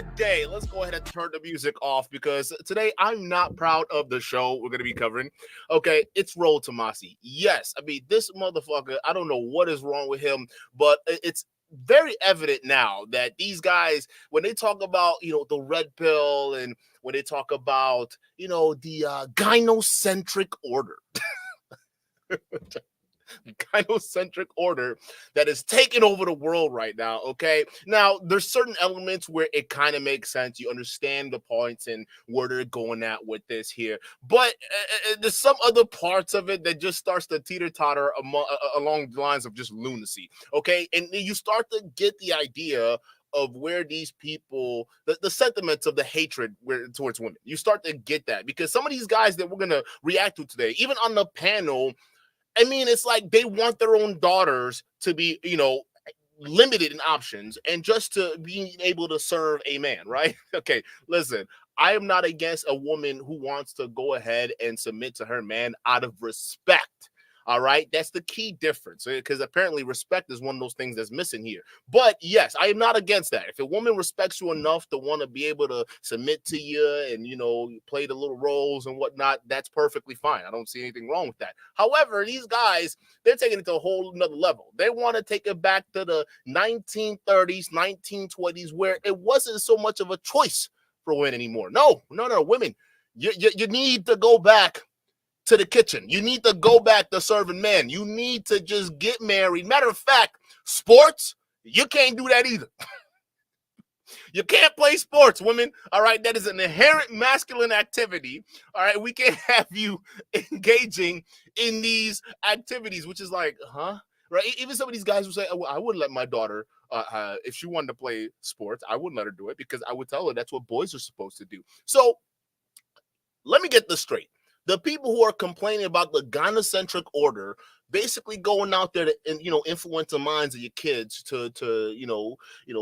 today, let's go ahead and turn the music off because today I'm not proud of the show we're going to be covering. Okay, it's Rollo Accidentally. Yes, I mean, this motherfucker, I don't know what is wrong with him, but it's very evident now that these guys, when they talk about, the red pill and when they talk about, the gynocentric order, gynocentric order that is taking over the world right now. Okay, now there's certain elements where it kind of makes sense. You understand the points and where they're going at with this here, but there's some other parts of it that just starts to teeter-totter along the lines of just lunacy. Okay, and you start to get the idea of where these people, the sentiments of the hatred towards women, you start to get that because some of these guys that we're going to react to today, even on the panel, I mean, it's like they want their own daughters to be, limited in options and just to being able to serve a man, right? Okay, listen, I am not against a woman who wants to go ahead and submit to her man out of respect. All right, that's the key difference because apparently respect is one of those things that's missing here. But yes, I am not against that. If a woman respects you enough to want to be able to submit to you and, play the little roles and whatnot, that's perfectly fine. I don't see anything wrong with that. However, these guys, they're taking it to a whole nother level. They want to take it back to the 1930s, 1920s, where it wasn't so much of a choice for women anymore. No, women, you need to go back to the kitchen. You need to go back to serving men. You need to just get married. Matter of fact, sports, you can't do that either. You can't play sports, women. All right, that is an inherent masculine activity. All right, we can't have you engaging in these activities, which is like, huh? Right? Even some of these guys will say, oh, I wouldn't let my daughter, if she wanted to play sports, I wouldn't let her do it because I would tell her that's what boys are supposed to do. So let me get this straight. The people who are complaining about the gynocentric order basically going out there to, influence the minds of your kids to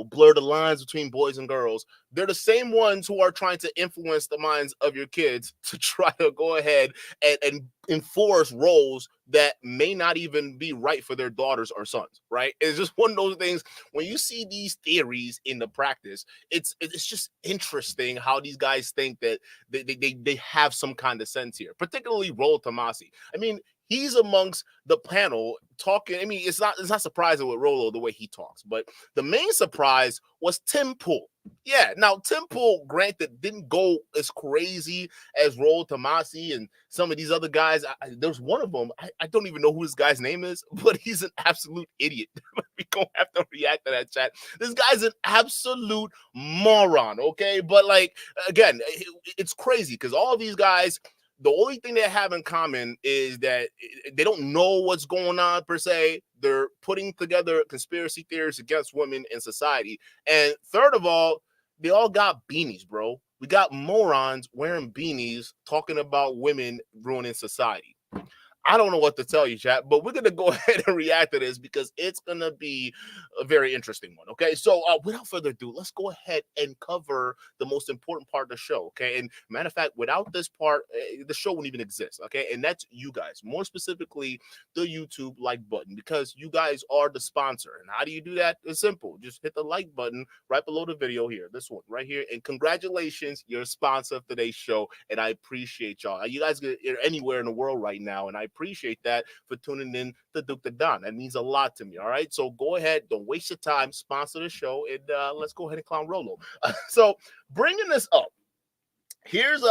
blur the lines between boys and girls. They're the same ones who are trying to influence the minds of your kids to try to go ahead and enforce roles that may not even be right for their daughters or sons, right? It's just one of those things. When you see these theories in the practice, it's just interesting how these guys think that they have some kind of sense here, particularly Rollo Accidentally. I mean, he's amongst the panel talking. I mean, it's not surprising with Rollo the way he talks, but the main surprise was Tim Pool. Yeah, now Tim Pool, granted, didn't go as crazy as Rollo Accidentally and some of these other guys. There's one of them, I don't even know who this guy's name is, but he's an absolute idiot. We're going to have to react to that, chat. This guy's an absolute moron, okay? But, again, it's crazy because all of these guys, the only thing they have in common is that they don't know what's going on per se. They're putting together conspiracy theories against women in society. And third of all, they all got beanies, bro. We got morons wearing beanies talking about women ruining society. I don't know what to tell you, chat, but we're going to go ahead and react to this because it's going to be a very interesting one, okay? So without further ado, let's go ahead and cover the most important part of the show, okay? And matter of fact, without this part, the show wouldn't even exist, okay? And that's you guys, more specifically the YouTube like button, because you guys are the sponsor. And how do you do that? It's simple. Just hit the like button right below the video here, this one right here. And congratulations, you're a sponsor of today's show, and I appreciate y'all. You guys are anywhere in the world right now, and I appreciate that for tuning in to dukendon. That means a lot to me. All right, so go ahead, don't waste your time, sponsor the show, and let's go ahead and clown Rollo. So bringing this up, here's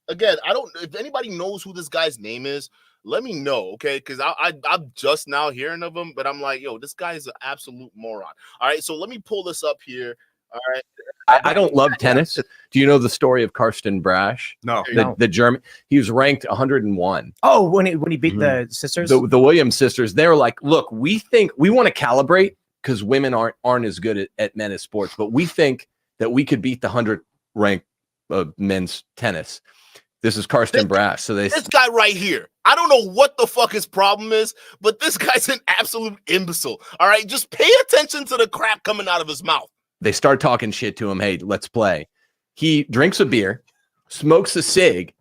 again, I don't, if anybody knows who this guy's name is, let me know, okay? Because I'm just now hearing of him, but I'm like, yo, this guy is an absolute moron. All right, so let me pull this up here. All right. I don't love tennis. Do you know the story of Karsten Brash? No. The German. He was ranked 101. Oh, when he beat the sisters? The Williams sisters. They were like, look, we think we want to calibrate because women aren't as good at men as sports, but we think that we could beat the 100 ranked men's tennis. This is Karsten Brash. So this guy right here. I don't know what the fuck his problem is, but this guy's an absolute imbecile. All right, just pay attention to the crap coming out of his mouth. They start talking shit to him. Hey, let's play. He drinks a beer, smokes a cig.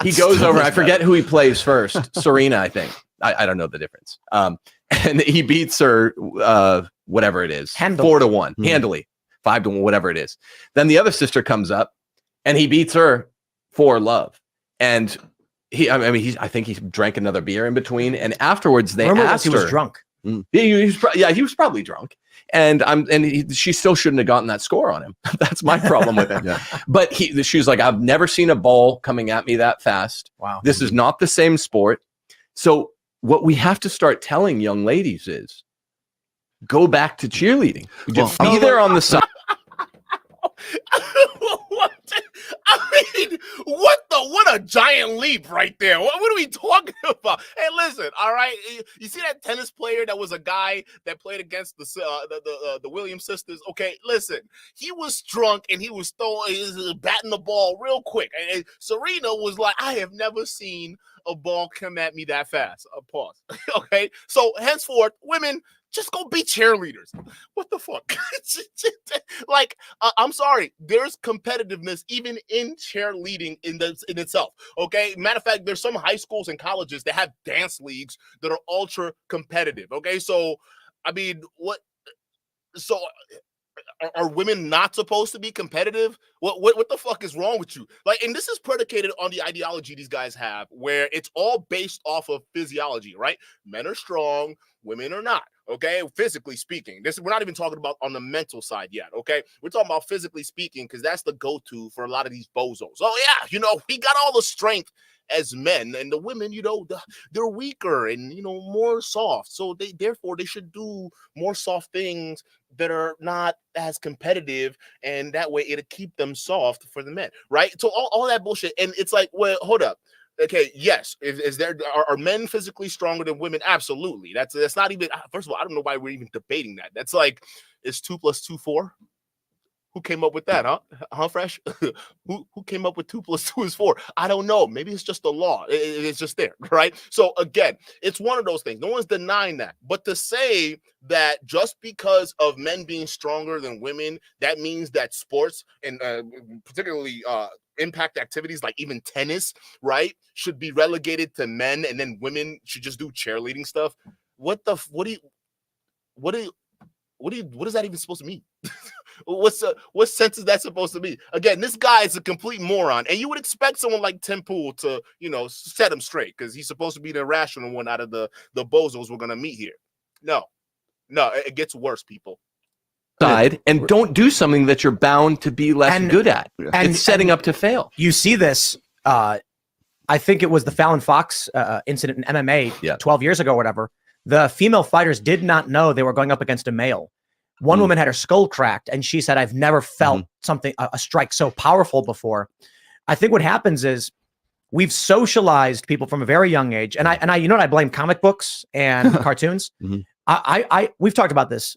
He goes over. I forget who he plays first. Serena, I think. I don't know the difference. And he beats her, whatever it is, 4-1, handily. 5 to 1, whatever it is. Then the other sister comes up and he beats her for love. And I think he drank another beer in between. And afterwards they asked he was drunk. He was probably drunk. And she still shouldn't have gotten that score on him. That's my problem with it. But she was like, I've never seen a ball coming at me that fast. Wow. This is not the same sport. So what we have to start telling young ladies is go back to cheerleading. Just be there on the side. What a giant leap right there. What are we talking about? Hey, listen, all right. You see that tennis player that was a guy that played against the Williams sisters? Okay, listen, he was drunk and he was batting the ball real quick. And Serena was like, I have never seen a ball come at me that fast. Pause. Okay, so henceforth, women, just go be cheerleaders. What the fuck? Like, I'm sorry. There's competitiveness even in cheerleading in itself. Okay. Matter of fact, there's some high schools and colleges that have dance leagues that are ultra competitive. Okay. So, I mean, what? So, are women not supposed to be competitive? What the fuck is wrong with you? Like, and this is predicated on the ideology these guys have, where it's all based off of physiology, right? Men are strong, women are not. Okay, physically speaking, we're not even talking about on the mental side yet. Okay, we're talking about physically speaking because that's the go-to for a lot of these bozos. Oh yeah, we got all the strength as men, and the women, they're weaker and more soft. So therefore they should do more soft things that are not as competitive, and that way it'll keep them soft for the men, right? So all that bullshit, and it's like, well, hold up. Okay, yes. Are men physically stronger than women? Absolutely. That's not even. First of all, I don't know why we're even debating that. That's like, is 2 + 2 4? Who came up with that, huh? Fresh? Who came up with 2 + 2 is 4? I don't know. Maybe it's just a law. It's just there, right? So again, it's one of those things. No one's denying that. But to say that just because of men being stronger than women, that means that sports and particularly impact activities like even tennis, right, should be relegated to men, and then women should just do cheerleading stuff. What is that even supposed to mean? What sense is that supposed to be? Again, this guy is a complete moron, and you would expect someone like Tim Pool to, set him straight, because he's supposed to be the irrational one out of the bozos we're gonna meet here. No, it gets worse, people. Side and don't do something that you're bound to be less good at. And it's setting up to fail. You see this. I think it was the Fallon Fox incident in MMA 12 years ago or whatever. The female fighters did not know they were going up against a male. One woman had her skull cracked, and she said, I've never felt a strike so powerful before. I think what happens is we've socialized people from a very young age. And I you know what, I blame comic books and cartoons. We've talked about this.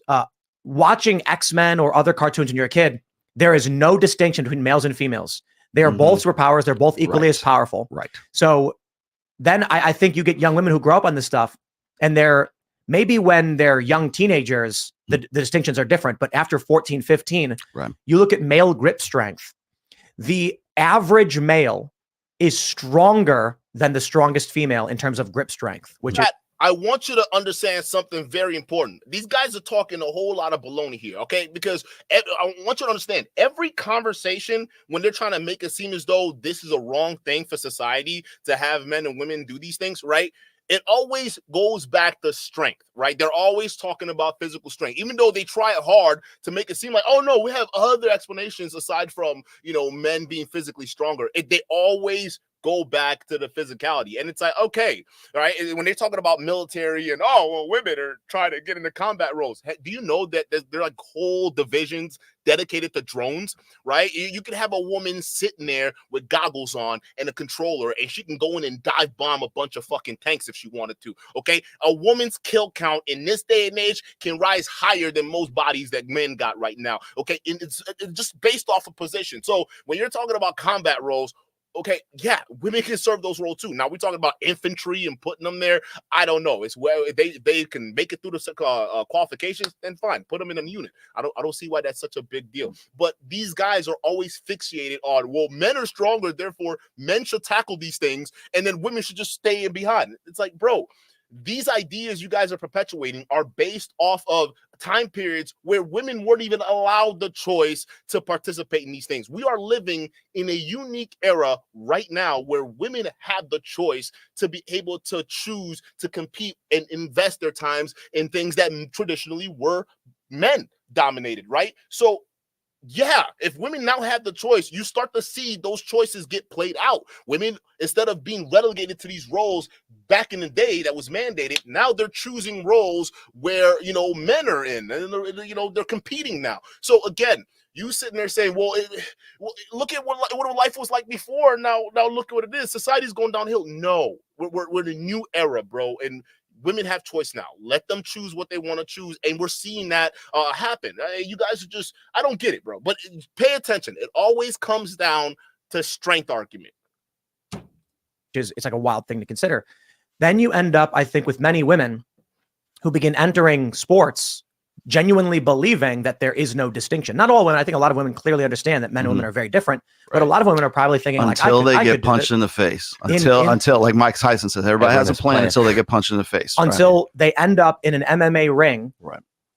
Watching X-Men or other cartoons when you're a kid, there is no distinction between males and females. They are both superpowers. They're both equally as powerful. Right. So then I think you get young women who grow up on this stuff, and maybe when they're young teenagers, the distinctions are different. But after 14, 15, you look at male grip strength. The average male is stronger than the strongest female in terms of grip strength, which is... I want you to understand something very important. These guys are talking a whole lot of baloney here, okay? Because I want you to understand, every conversation, when they're trying to make it seem as though this is a wrong thing for society to have men and women do these things, right? It always goes back to strength, right? They're always talking about physical strength, even though they try it hard to make it seem like, oh no, we have other explanations aside from, men being physically stronger. They always go back to the physicality. And it's like, okay, right? When they're talking about military and, women are trying to get into combat roles. Do you know that there are like whole divisions dedicated to drones, right? You can have a woman sitting there with goggles on and a controller, and she can go in and dive bomb a bunch of fucking tanks if she wanted to, okay? A woman's kill count in this day and age can rise higher than most bodies that men got right now, okay? And it's just based off of position. So when you're talking about combat roles, okay, yeah, women can serve those roles too. Now we're talking about infantry and putting them there. I don't know. It's where they can make it through the qualifications, then fine, put them in a unit. I don't see why that's such a big deal. But these guys are always fixated on, well, men are stronger, therefore men should tackle these things, and then women should just stay in behind. It's like, bro, these ideas you guys are perpetuating are based off of time periods where women weren't even allowed the choice to participate in these things. We are living in a unique era right now where women have the choice to be able to choose to compete and invest their times in things that traditionally were men dominated, right? So yeah, if women now have the choice, you start to see those choices get played out. Women, instead of being relegated to these roles back in the day that was mandated, now they're choosing roles where, you know, men are in, and you know, they're competing now. So again, you sitting there saying, well, look at what life was like before. Now look at what it is. Society's going downhill. No, we're in a new era, bro. And women have choice now. Let them choose what they want to choose. And we're seeing that happen. You guys are just, I don't get it, bro. But pay attention. It always comes down to strength argument. It's like a wild thing to consider. Then you end up, I think, with many women who begin entering sports genuinely believing that there is no distinction. Not all women. I think a lot of women clearly understand that men and women are very different, but a lot of women are probably thinking until they get punched in the face, until like Mike Tyson says, everybody has a plan until they get punched in the face, until they end up in an MMA ring,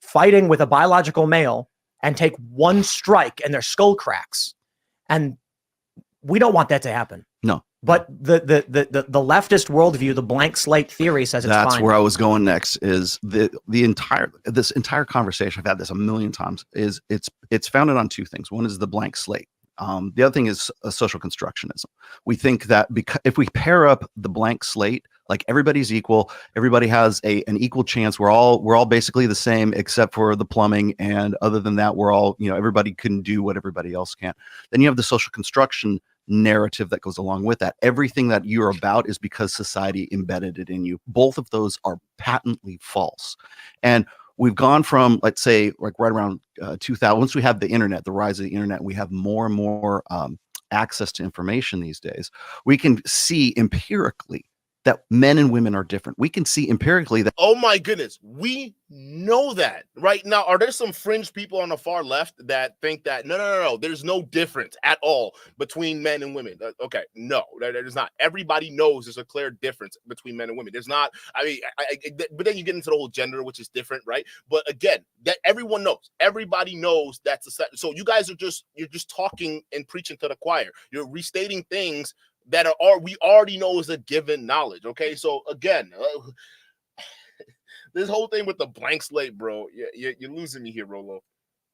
fighting with a biological male and take one strike and their skull cracks. And we don't want that to happen. No. But the leftist worldview, the blank slate theory says it's fine. That's where I was going next. Is this entire conversation, I've had this a million times, is it's founded on two things. One is the blank slate. The other thing is a social constructionism. We think that because if we pair up the blank slate, like everybody's equal, everybody has an equal chance. We're all basically the same except for the plumbing, and other than that, we're all, you know, everybody can do what everybody else can. Then you have the social construction narrative that goes along with that. Everything that you're about is because society embedded it in you. Both of those are patently false. And we've gone from, let's say, like right around 2000, once we have the internet, the rise of the internet, we have more and more access to information these days. We can see empirically that men and women are different. We can see empirically that. Oh my goodness, we know that right now. Are there some fringe people on the far left that think that no, there's no difference at all between men and women? Okay, no, there's not. Everybody knows there's a clear difference between men and women. There's not. I mean, but then you get into the whole gender, which is different, right? But again, that everyone knows. Everybody knows that's a set. So you guys you're just talking and preaching to the choir. You're restating things that we already know is a given knowledge. Okay, so again, this whole thing with the blank slate, bro, you're losing me here, Rollo.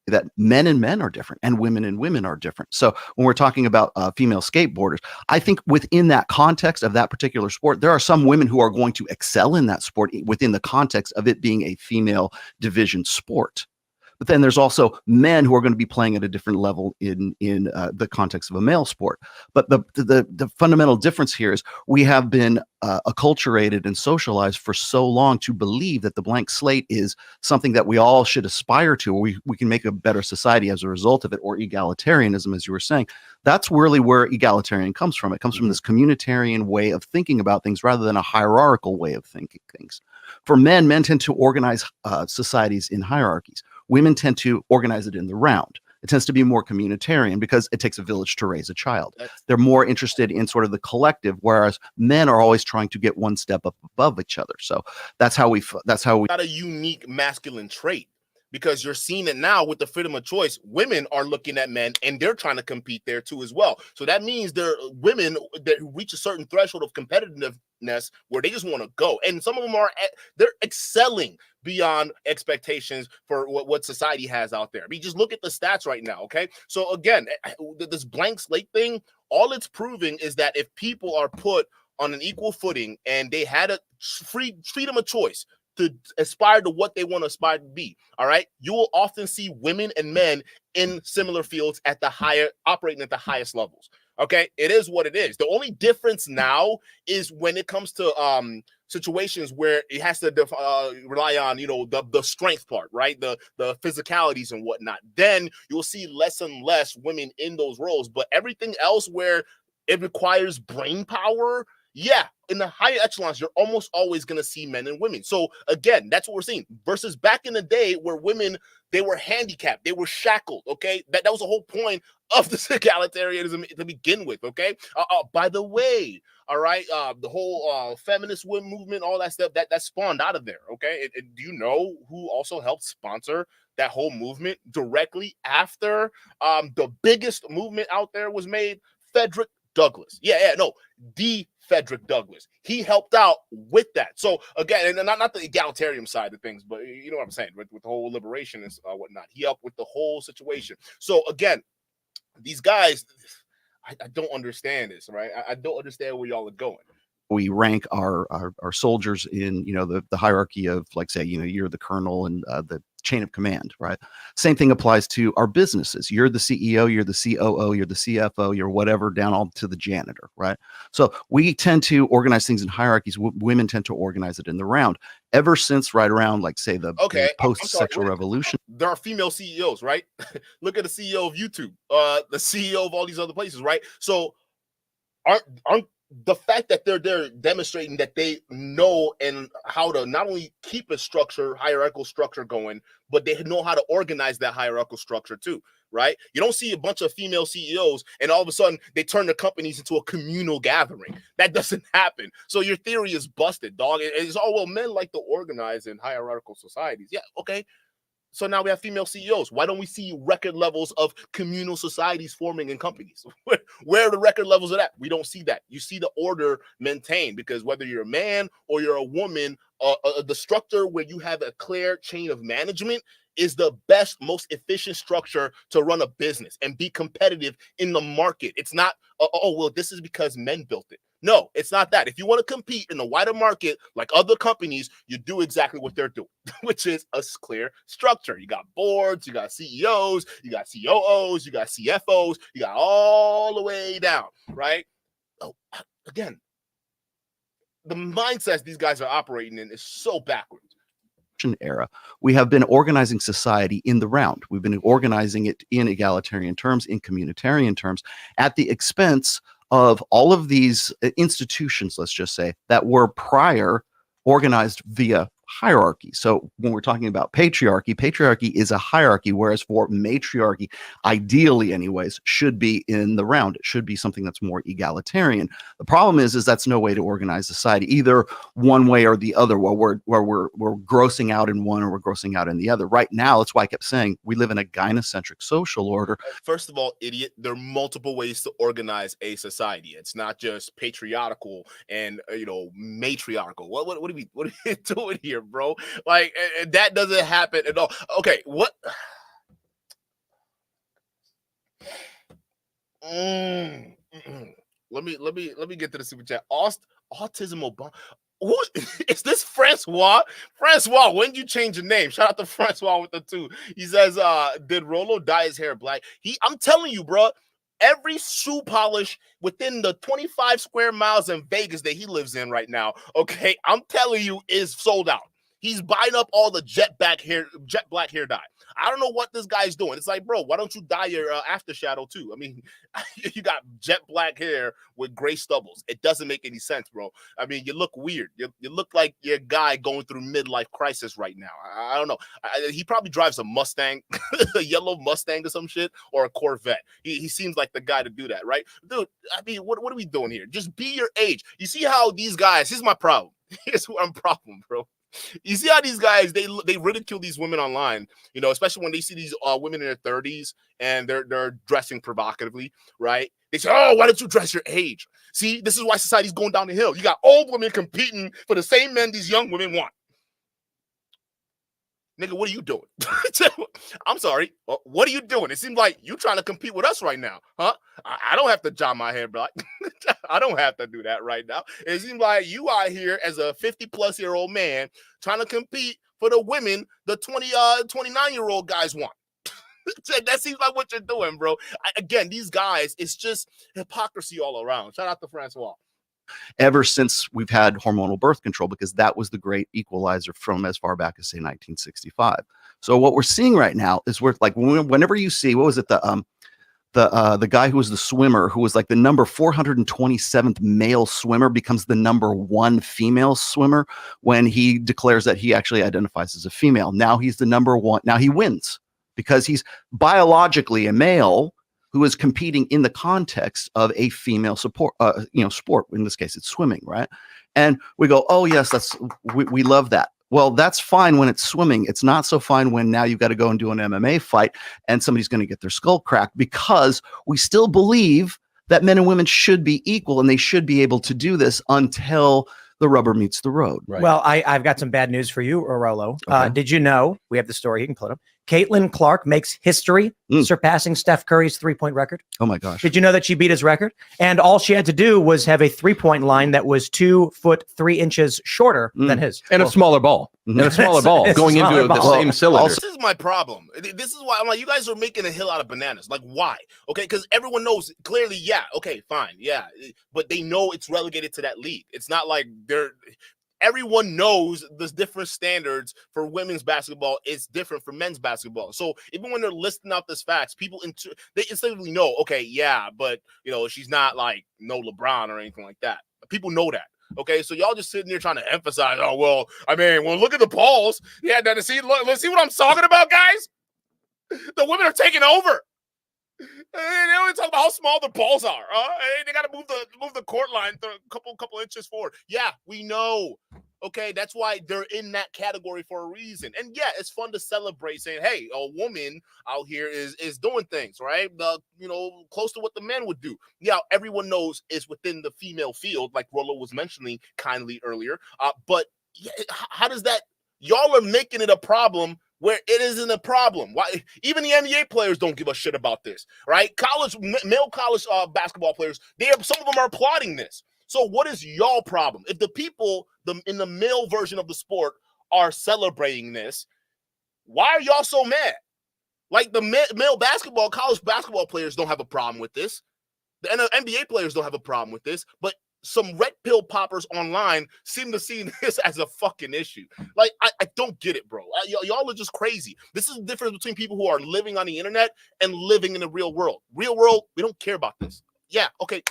That men and men are different and women are different. So when we're talking about female skateboarders, I think within that context of that particular sport, there are some women who are going to excel in that sport within the context of it being a female division sport. But then there's also men who are going to be playing at a different level in the context of a male sport. But the fundamental difference here is we have been acculturated and socialized for so long to believe that the blank slate is something that we all should aspire to, or we can make a better society as a result of it, or egalitarianism, as you were saying. That's really where egalitarian comes from. It comes from this communitarian way of thinking about things rather than a hierarchical way of thinking things. For men tend to organize societies in hierarchies. Women tend to organize it in the round. It tends to be more communitarian because it takes a village to raise a child. They're more interested in sort of the collective, whereas men are always trying to get one step up above each other. So that's how we not a unique masculine trait, because you're seeing it now with the freedom of choice. Women are looking at men and they're trying to compete there too as well. So that means there are women that reach a certain threshold of competitiveness where they just want to go. And some of them they're excelling beyond expectations for what society has out there. I mean, just look at the stats right now, okay? So again, this blank slate thing, all it's proving is that if people are put on an equal footing and they had a freedom of choice to aspire to what they want to aspire to be, all right, you will often see women and men in similar fields operating at the highest levels. Okay, it is what it is. The only difference now is when it comes to situations where it has to rely on, you know, the strength part, right? The physicalities and whatnot. Then you'll see less and less women in those roles. But everything else where it requires brain power, yeah, in the higher echelons, you're almost always going to see men and women. So again, that's what we're seeing versus back in the day where women, they were handicapped, they were shackled. Okay, that was the whole point of this egalitarianism to begin with. Okay, by the way, All right, the whole feminist movement, all that stuff that spawned out of there. Okay, do you know who also helped sponsor that whole movement directly after the biggest movement out there was made? Frederick Douglass. No, the Frederick Douglass. He helped out with that. So again, and not the egalitarian side of things, but you know what I'm saying, with the whole liberation and whatnot. He helped with the whole situation. So again, these guys, I don't understand this, right? I don't understand where y'all are going. We rank our soldiers in, you know, the hierarchy of, like, say, you know, you're the colonel and the chain of command, right? Same thing applies to our businesses. You're the CEO, you're the COO, you're the CFO, you're whatever, down all to the janitor, right? So we tend to organize things in hierarchies. Women tend to organize it in the round. Ever since right around, like, say, the post-sexual revolution. There are female CEOs, right? Look at the CEO of YouTube, the CEO of all these other places, right? So aren't the fact that they're demonstrating that they know and how to not only keep a hierarchical structure going, but they know how to organize that hierarchical structure too, right? You don't see a bunch of female CEOs and all of a sudden they turn their companies into a communal gathering. That doesn't happen. So your theory is busted, dog. It's well, men like to organize in hierarchical societies. Yeah, okay. So now we have female CEOs. Why don't we see record levels of communal societies forming in companies? Where are the record levels of that? We don't see that. You see the order maintained, because whether you're a man or you're a woman, the structure where you have a clear chain of management is the best, most efficient structure to run a business and be competitive in the market. It's not, well, this is because men built it. No, it's not that. If you want to compete in the wider market like other companies, you do exactly what they're doing, which is a clear structure. You got boards, you got CEOs, you got COOs, you got CFOs, you got all the way down, right? Oh, again, the mindsets these guys are operating in is so backwards. Era, we have been organizing society in the round. We've been organizing it in egalitarian terms, in communitarian terms, at the expense of all of these institutions, let's just say, that were prior organized via hierarchy. So when we're talking about patriarchy is a hierarchy, whereas for matriarchy, ideally anyways, should be in the round. It should be something that's more egalitarian. The problem is that's no way to organize society, either one way or the other, where we're grossing out in one or we're grossing out in the other. Right now, that's why I kept saying we live in a gynocentric social order. First of all, idiot, there are multiple ways to organize a society. It's not just patriarchal and matriarchal. What are we doing here, bro? Like, that doesn't happen at all. Okay, what? Let me get to the super chat. Autism Obama. Who is this? Francois, when did you change your name? Shout out to Francois with the 2. He says, did Rollo dye his hair black? I'm telling you, bro, every shoe polish within the 25 square miles in Vegas that he lives in right now, okay, I'm telling you, is sold out. He's buying up all the jet black hair dye. I don't know what this guy's doing. It's like, bro, why don't you dye your aftershadow too? I mean, you got jet black hair with gray stubbles. It doesn't make any sense, bro. I mean, you look weird. You look like you're a guy going through midlife crisis right now. I don't know. He probably drives a Mustang, a yellow Mustang or some shit, or a Corvette. He seems like the guy to do that, right? Dude, I mean, what are we doing here? Just be your age. You see how these guys, here's my problem. Here's what I'm problem, bro. You see how these guys, they ridicule these women online, especially when they see these women in their 30s and they're dressing provocatively, right? They say, oh, why don't you dress your age? See, this is why society's going down the hill. You got old women competing for the same men these young women want. Nigga, what are you doing? I'm sorry. What are you doing? It seems like you trying to compete with us right now, huh? I don't have to dye my hair black. I don't have to do that right now. It seems like you out here as a 50-plus-year-old man trying to compete for the women the 29-year-old guys want. That seems like what you're doing, bro. Again, these guys, it's just hypocrisy all around. Shout out to Francois. Ever since we've had hormonal birth control, because that was the great equalizer from as far back as, say, 1965. So what we're seeing right now is whenever you see, what was it, the guy who was the swimmer, who was like the number 427th male swimmer, becomes the number 1 female swimmer when he declares that he actually identifies as a female. Now he's the number 1. Now he wins because he's biologically a male, who is competing in the context of a female sport. In this case, it's swimming, right? And we go, oh yes, we love that. Well, that's fine when it's swimming. It's not so fine when now you've got to go and do an MMA fight and somebody's going to get their skull cracked, because we still believe that men and women should be equal and they should be able to do this until the rubber meets the road. Right. Well, I've got some bad news for you, Rollo. Okay. Did you know, we have the story, you can pull it up, Caitlin Clark makes history, surpassing Steph Curry's 3-point record. Oh my gosh. Did you know that she beat his record? And all she had to do was have a 3-point line that was 2 foot 3 inches shorter than his. And a smaller ball. And a smaller ball going into the same cylinder. This is my problem. This is why I'm like, you guys are making a hill out of bananas. Like, why? Okay, because everyone knows clearly, yeah, okay, fine, yeah. But they know it's relegated to that league. It's not like everyone knows the different standards for women's basketball is different from men's basketball. So even when they're listing out this facts, people they instinctively know, okay, yeah, but she's not like no LeBron or anything like that. People know that. Okay, so y'all just sitting there trying to emphasize, oh well, look at the polls. Yeah, let's see what I'm talking about, guys. The women are taking over. They only talk about how small the balls are. They got to move the court line a couple inches forward. Yeah, we know. Okay, that's why they're in that category for a reason. And yeah, it's fun to celebrate, saying, "Hey, a woman out here is doing things right, close to what the men would do." Yeah, everyone knows it's within the female field, like Rollo was mentioning kindly earlier. But yeah, how does that? Y'all are making it a problem where it isn't a problem. Why? Even the NBA players don't give a shit about this, right? Male college basketball players, some of them are applauding this. So what is y'all problem? If the people in the male version of the sport are celebrating this, why are y'all so mad? Like the male college basketball players don't have a problem with this. The NBA players don't have a problem with this, but some red pill poppers online seem to see this as a fucking issue. Like, I don't get it, bro. Y'all are just crazy. This is the difference between people who are living on the internet and living in the real world. Real world, we don't care about this. Yeah, okay.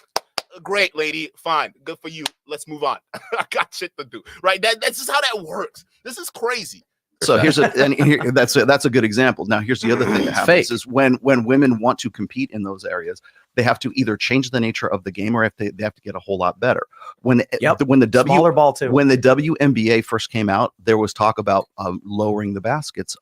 Great, lady. Fine. Good for you. Let's move on. I got shit to do. Right? That's just how that works. This is crazy. So that's a good example. Now, here's the other thing that happens is when women want to compete in those areas, they have to either change the nature of the game or they have to get a whole lot better. When the smaller ball too. When the WNBA first came out, there was talk about lowering the baskets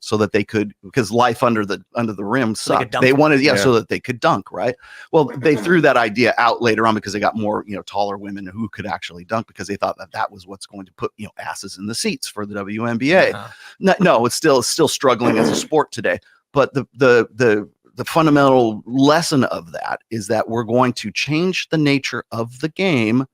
so that they could, because life under the rim sucked. They wanted so that they could dunk, right? Well, they threw that idea out later on because they got more taller women who could actually dunk, because they thought that was what's going to put asses in the seats for the WNBA. No, it's still struggling as a sport today. But the fundamental lesson of that is that we're going to change the nature of the game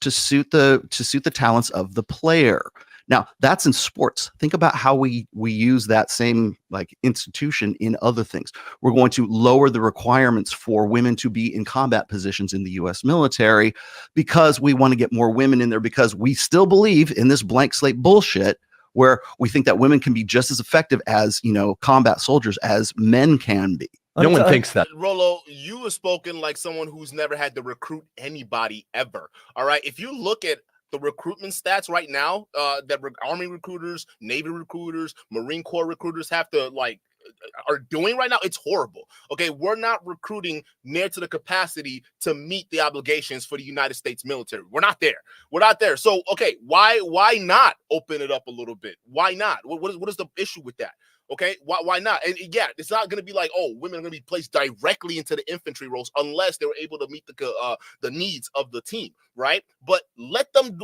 to suit the talents of the player. Now, that's in sports. Think about how we use that same institution in other things. We're going to lower the requirements for women to be in combat positions in the U.S. military because we want to get more women in there, because we still believe in this blank slate bullshit where we think that women can be just as effective as combat soldiers as men can be. No one thinks that. Rollo, you have spoken like someone who's never had to recruit anybody ever. All right. If you look at the recruitment stats right now, that Army recruiters, Navy recruiters, Marine Corps recruiters have to are doing right now, it's horrible. Okay, we're not recruiting near to the capacity to meet the obligations for the United States military. We're not there. So, okay, why not open it up a little bit? Why not? What is the issue with that? Okay, why not? And yeah, it's not going to be like, oh, women are going to be placed directly into the infantry roles unless they were able to meet the needs of the team, right? But let them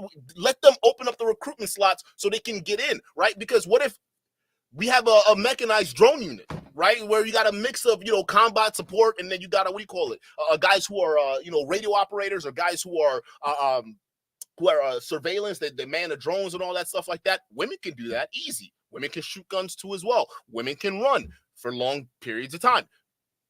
open up the recruitment slots so they can get in, right? Because what if we have a mechanized drone unit, right, where you got a mix of combat support, and then you got guys who are radio operators, or guys who are surveillance, they man the drones and all that stuff like that. Women can do that easy. Women can shoot guns too as well. Women can run for long periods of time.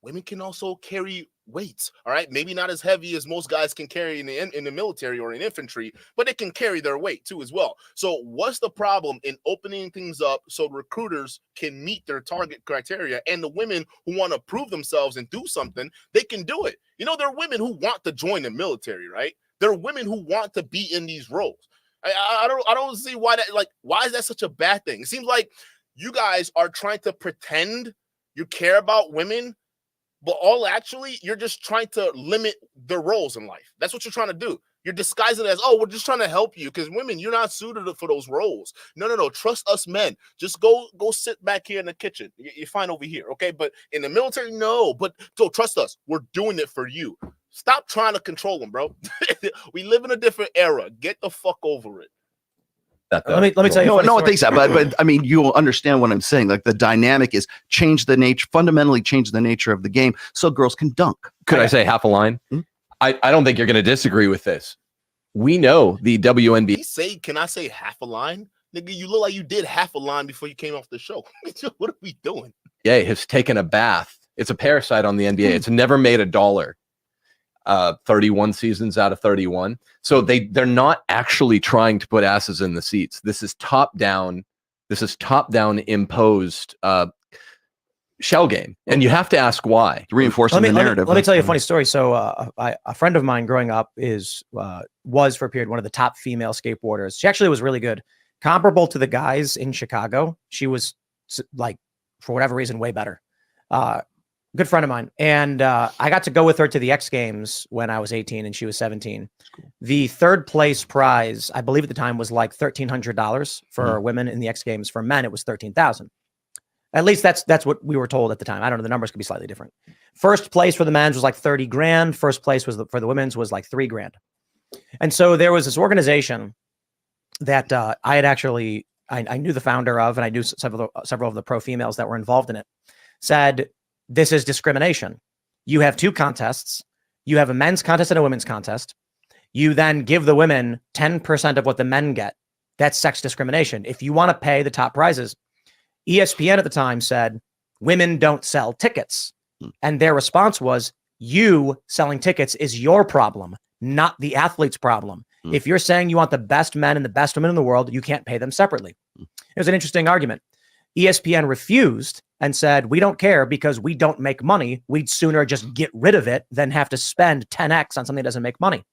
Women can also carry weights, all right? Maybe not as heavy as most guys can carry in the military or in infantry, but they can carry their weight too as well. So what's the problem in opening things up so recruiters can meet their target criteria, and the women who want to prove themselves and do something, they can do it? There are women who want to join the military, right? There are women who want to be in these roles. I don't see why why is that such a bad thing? It seems like you guys are trying to pretend you care about women but all actually, you're just trying to limit their roles in life. That's what you're trying to do. You're disguising it as, oh, we're just trying to help you because women, you're not suited for those roles. No. Trust us men. Just go sit back here in the kitchen. You're fine over here, okay? But in the military, no. But trust us. We're doing it for you. Stop trying to control them, bro. We live in a different era. Get the fuck over it. Let me tell you. No, I think so. But I mean, you'll understand what I'm saying. Like the dynamic is fundamentally change the nature of the game so girls can dunk. Could I say half a line? I don't think you're going to disagree with this. We know the WNBA. Can I say half a line? Nigga, you look like you did half a line before you came off the show. What are we doing? Yeah, has taken a bath. It's a parasite on the NBA. It's never made $1. 31 seasons out of 31. So they're not actually trying to put asses in the seats. This is top down imposed shell game. And you have to ask why. Reinforcing the narrative. Let me tell you a funny story. So a friend of mine growing up was for a period one of the top female skateboarders. She actually was really good. Comparable to the guys in Chicago. She was like, for whatever reason, way better. Good friend of mine. And I got to go with her to the X Games when I was 18 and she was 17. Cool. The third place prize, I believe at the time, was like $1,300 for women in the X Games. For men, it was $13,000. At least that's what we were told at the time. I don't know. The numbers could be slightly different. First place for the men's was like 30 grand. First place for the women's was like 3 grand. And so there was this organization that I had actually, I knew the founder of, and I knew several of the pro females that were involved in it, said, this is discrimination. You have 2 contests. You have a men's contest and a women's contest. You then give the women 10% of what the men get. That's sex discrimination. If you want to pay the top prizes, ESPN at the time said, women don't sell tickets. And their response was, you selling tickets is your problem, not the athlete's problem. If you're saying you want the best men and the best women in the world, you can't pay them separately. It was an interesting argument. ESPN refused and said, we don't care because we don't make money. We'd sooner just get rid of it than have to spend 10x on something that doesn't make money.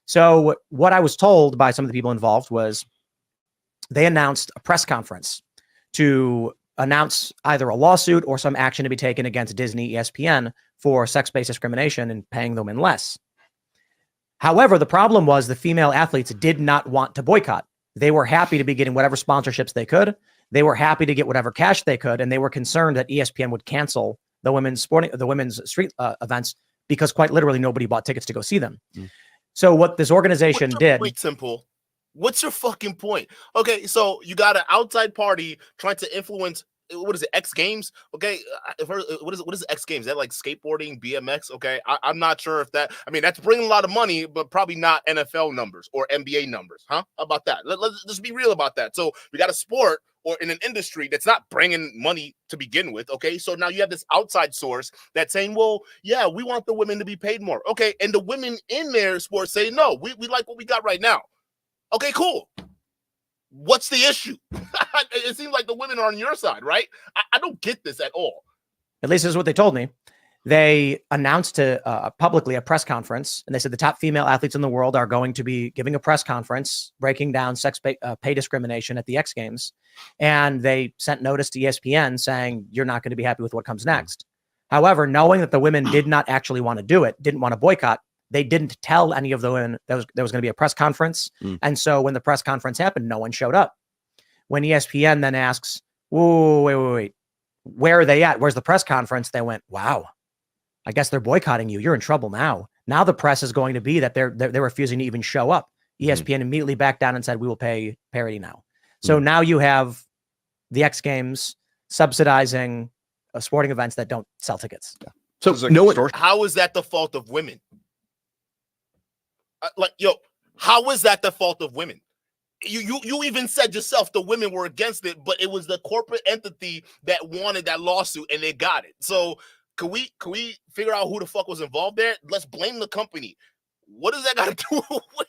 So what I was told by some of the people involved was they announced a press conference to announce either a lawsuit or some action to be taken against Disney, ESPN for sex-based discrimination and paying the women less. However, the problem was the female athletes did not want to boycott. They were happy to be getting whatever sponsorships they could. They were happy to get whatever cash they could, and they were concerned that ESPN would cancel the women's street events because quite literally nobody bought tickets to go see them. So what this organization did. Point, Simple. What's your fucking point? Okay, so you got an outside party trying to influence. What is it? X Games? Okay, what is X Games? Is that like skateboarding, BMX? Okay, I'm not sure if that. I mean, that's bringing a lot of money, but probably not NFL numbers or NBA numbers, huh? How about that? Let's just be real about that. So we got a sport or in an industry that's not bringing money to begin with. Okay, so now you have this outside source that's saying, well, yeah, we want the women to be paid more. Okay, and the women in their sport say, no, we like what we got right now. Okay, cool. What's the issue? It seems like the women are on your side, right? I don't get this at all. At least this is what they told me. They announced to publicly a press conference, and they said the top female athletes in the world are going to be giving a press conference breaking down sex pay discrimination at the X Games. And they sent notice to ESPN saying, you're not going to be happy with what comes next. However, knowing that the women did not actually want to do it, didn't want to boycott, they didn't tell any of the women there was going to be a press conference. And so when the press conference happened, no one showed up. When ESPN then asks, whoa, wait, where are they at? Where's the press conference? They went, wow, I guess they're boycotting you. You're in trouble now. Now the press is going to be that they're refusing to even show up. ESPN immediately backed down and said, we will pay parity now. So now you have the X Games subsidizing sporting events that don't sell tickets. So how is that the fault of women? How is that the fault of women? You even said yourself the women were against it, but it was the corporate entity that wanted that lawsuit and they got it. So can we figure out who the fuck was involved there? Let's blame the company. What does that got to do with?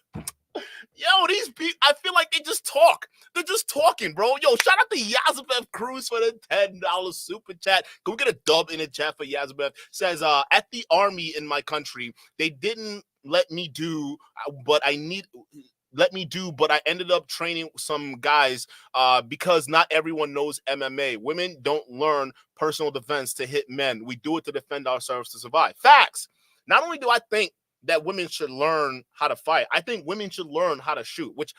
Yo, these people, I feel like they just talk. They're just talking, bro. Yo, shout out to Yazabeth Cruz for the $10 super chat. Can we get a dub in the chat for Yazabeth? Says, at the army in my country, they didn't let me do what I need. let me do, but I ended up training some guys because not everyone knows MMA. Women don't learn personal defense to hit men. We do it to defend ourselves to survive. Facts. Not only do I think that women should learn how to fight, I think women should learn how to shoot, which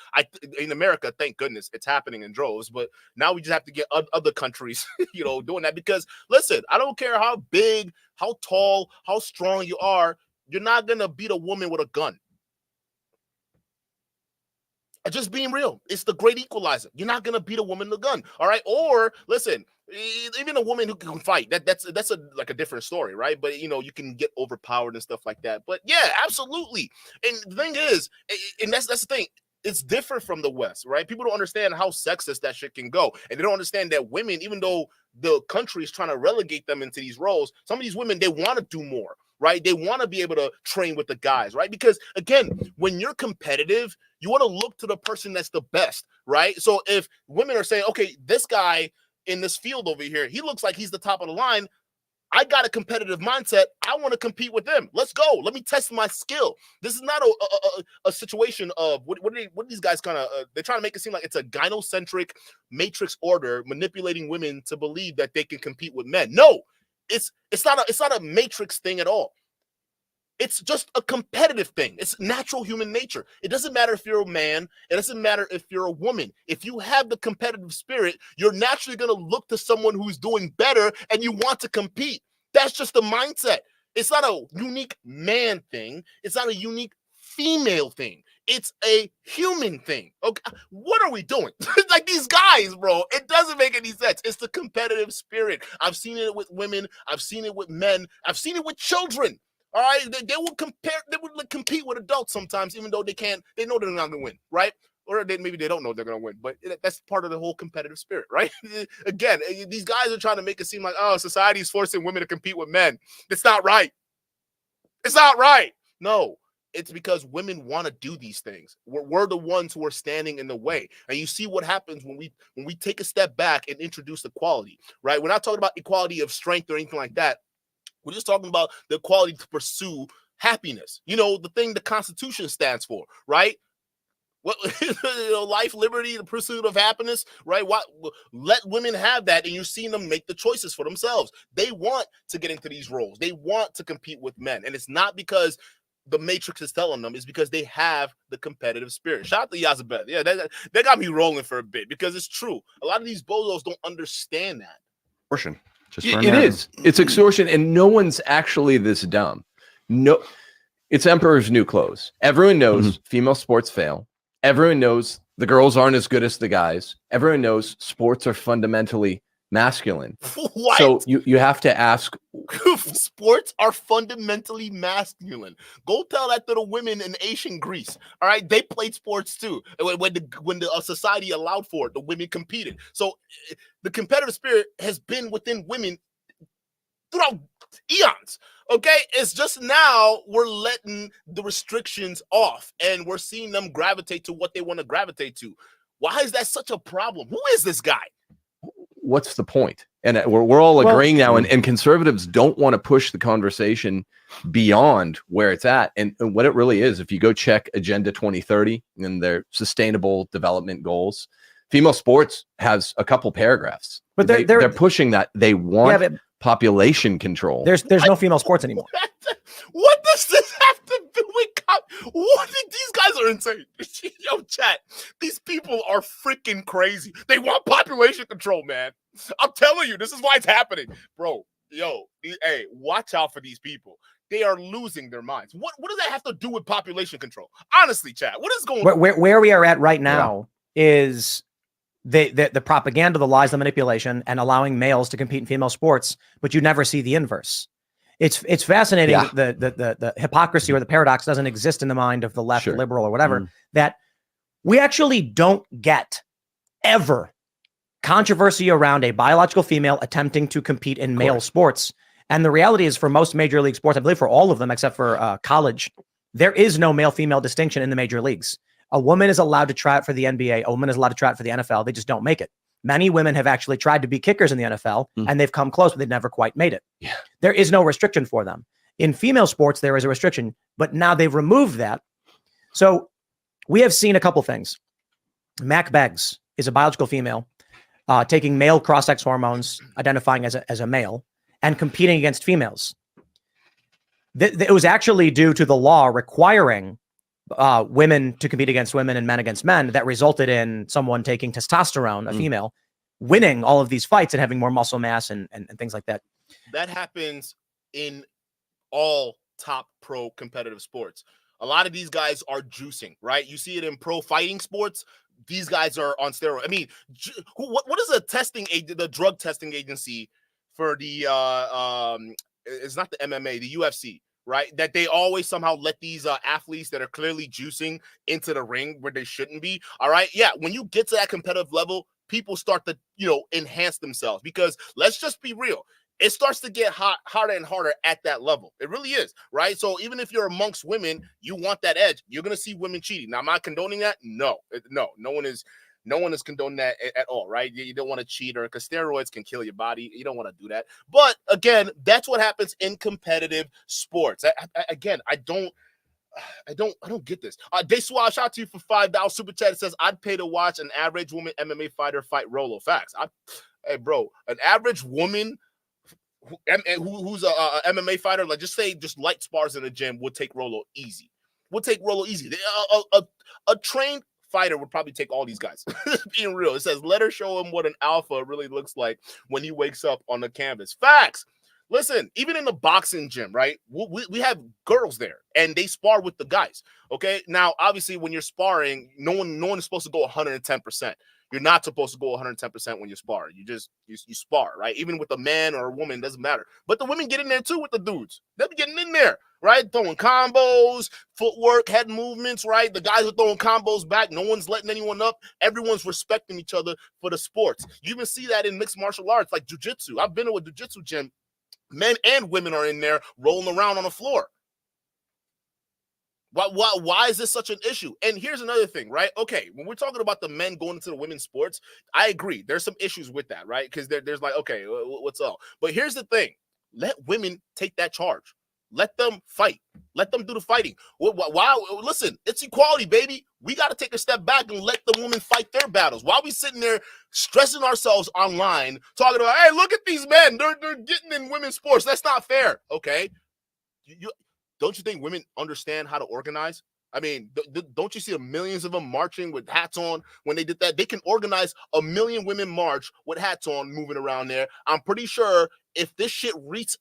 in America, thank goodness, it's happening in droves. But now we just have to get other countries, doing that. Because listen, I don't care how big, how tall, how strong you are, you're not going to beat a woman with a gun. Just being real. It's the great equalizer. You're not going to beat a woman with a gun. All right. Or listen, even a woman who can fight, that's a different story, right? But you can get overpowered and stuff like that. But yeah, absolutely. And the thing is, and that's the thing, it's different from the West, right? People don't understand how sexist that shit can go. And they don't understand that women, even though the country is trying to relegate them into these roles, some of these women, they want to do more, right? They want to be able to train with the guys, right? Because again, when you're competitive, you want to look to the person that's the best, right? So if women are saying, okay, this guy in this field over here, he looks like he's the top of the line, I got a competitive mindset. I want to compete with them. Let's go. Let me test my skill. This is not a situation of what are these guys kind of they're trying to make it seem like it's a gynocentric matrix order manipulating women to believe that they can compete with men. No, it's not a matrix thing at all. It's just a competitive thing. It's natural human nature. It doesn't matter if you're a man. It doesn't matter if you're a woman. If you have the competitive spirit, you're naturally going to look to someone who's doing better and you want to compete. That's just the mindset. It's not a unique man thing. It's not a unique female thing. It's a human thing. Okay, what are we doing? Like these guys, bro, it doesn't make any sense. It's the competitive spirit. I've seen it with women. I've seen it with men. I've seen it with children. All right, they will compete with adults sometimes, even though they know they're not going to win, right? Or maybe they don't know they're going to win, but that's part of the whole competitive spirit, right? Again, these guys are trying to make it seem like, oh, society is forcing women to compete with men. It's not right. It's not right. No, it's because women want to do these things. We're the ones who are standing in the way. And you see what happens when we take a step back and introduce equality, right? We're not talking about equality of strength or anything like that. We're just talking about the ability to pursue happiness. The thing the Constitution stands for, right? What life, liberty, the pursuit of happiness, right? Let women have that, and you're seeing them make the choices for themselves. They want to get into these roles. They want to compete with men, and it's not because the Matrix is telling them. It's because they have the competitive spirit. Shout out to Yazabeth. Yeah, they got me rolling for a bit because it's true. A lot of these bozos don't understand that. Portion. It is. It's extortion, and no one's actually this dumb. No, it's Emperor's New Clothes. Everyone knows female sports fail. Everyone knows the girls aren't as good as the guys. Everyone knows sports are fundamentally masculine. What? So you have to ask. Sports are fundamentally masculine. Go tell that to the women in ancient Greece. All right, they played sports too. When the society allowed for it, the women competed. So the competitive spirit has been within women throughout eons. Okay, it's just now we're letting the restrictions off and we're seeing them gravitate to what they want to gravitate to. Why is that such a problem? Who is this guy? What's the point? And we're all agreeing now, and conservatives don't want to push the conversation beyond where it's at. And what it really is, if you go check Agenda 2030 and their sustainable development goals, female sports has a couple paragraphs. But they're pushing that. They want population control. There's no female sports anymore. What does this have to do with these guys are insane. Yo, chat, these people are freaking crazy. They want population control, man. I'm telling you, this is why it's happening. Bro, hey, watch out for these people. They are losing their minds. What does that have to do with population control? Honestly, chat, what is going on? Where we are at right now is the propaganda, the lies, the manipulation, and allowing males to compete in female sports, but you never see the inverse. It's fascinating. The hypocrisy or the paradox doesn't exist in the mind of the left, liberal, or whatever, that we actually don't get ever controversy around a biological female attempting to compete in male sports. And the reality is, for most major league sports, I believe for all of them except for college, there is no male-female distinction in the major leagues. A woman is allowed to try out for the NBA. A woman is allowed to try out for the NFL. They just don't make it. Many women have actually tried to be kickers in the NFL, and they've come close, but they've never quite made it. Yeah. There is no restriction for them. In female sports, there is a restriction, but now they've removed that. So we have seen a couple things. Mac Beggs is a biological female taking male cross-sex hormones, identifying as a male, and competing against females. It was actually due to the law requiring women to compete against women and men against men that resulted in someone taking testosterone, a female, winning all of these fights and having more muscle mass and things like that. That happens in all top pro competitive sports. A lot of these guys are juicing, right? You see it in pro fighting sports. These guys are on steroids. I mean, what is the drug testing agency for the it's not the MMA, the UFC, right? That they always somehow let these athletes that are clearly juicing into the ring where they shouldn't be. All right. Yeah. When you get to that competitive level, people start to, enhance themselves, because let's just be real. It starts to get harder and harder at that level. It really is, right? So even if you're amongst women, you want that edge. You're going to see women cheating. Now, am I condoning that? No, no one is condoning that at all, right? You don't want to cheat, or because steroids can kill your body. You don't want to do that. But again, that's what happens in competitive sports. I don't get this. Dayswa, shout out to you for $5 super chat. It says, I'd pay to watch an average woman MMA fighter fight Rollo. Facts. Hey, bro, an average woman who's a MMA fighter, like just light spars in the gym, would take Rollo easy. A trained fighter would probably take all these guys. Being real. It says, let her show him what an alpha really looks like when he wakes up on the canvas. Facts. Listen, even in the boxing gym, right? We have girls there, and they spar with the guys. Okay. Now, obviously, when you're sparring, no one is supposed to go 110%. You're not supposed to go 110% when you spar. You spar, right? Even with a man or a woman, doesn't matter. But the women get in there too with the dudes. They'll be getting in there, right? Throwing combos, footwork, head movements, right? The guys are throwing combos back. No one's letting anyone up. Everyone's respecting each other for the sports. You even see that in mixed martial arts, like jiu-jitsu. I've been to a jiu-jitsu gym. Men and women are in there rolling around on the floor. Why is this such an issue? And here's another thing, right? Okay, when we're talking about the men going into the women's sports, I agree. There's some issues with that, right? Because there's like, okay, what's up? But here's the thing. Let women take that charge. Let them fight. Let them do the fighting. Why? Listen, it's equality, baby. We got to take a step back and let the women fight their battles. Why are we sitting there stressing ourselves online, talking about, hey, look at these men. They're getting in women's sports. That's not fair. Okay. Don't you think women understand how to organize? I mean, don't you see the millions of them marching with hats on when they did that? They can organize a million women march with hats on, moving around there. I'm pretty sure if this shit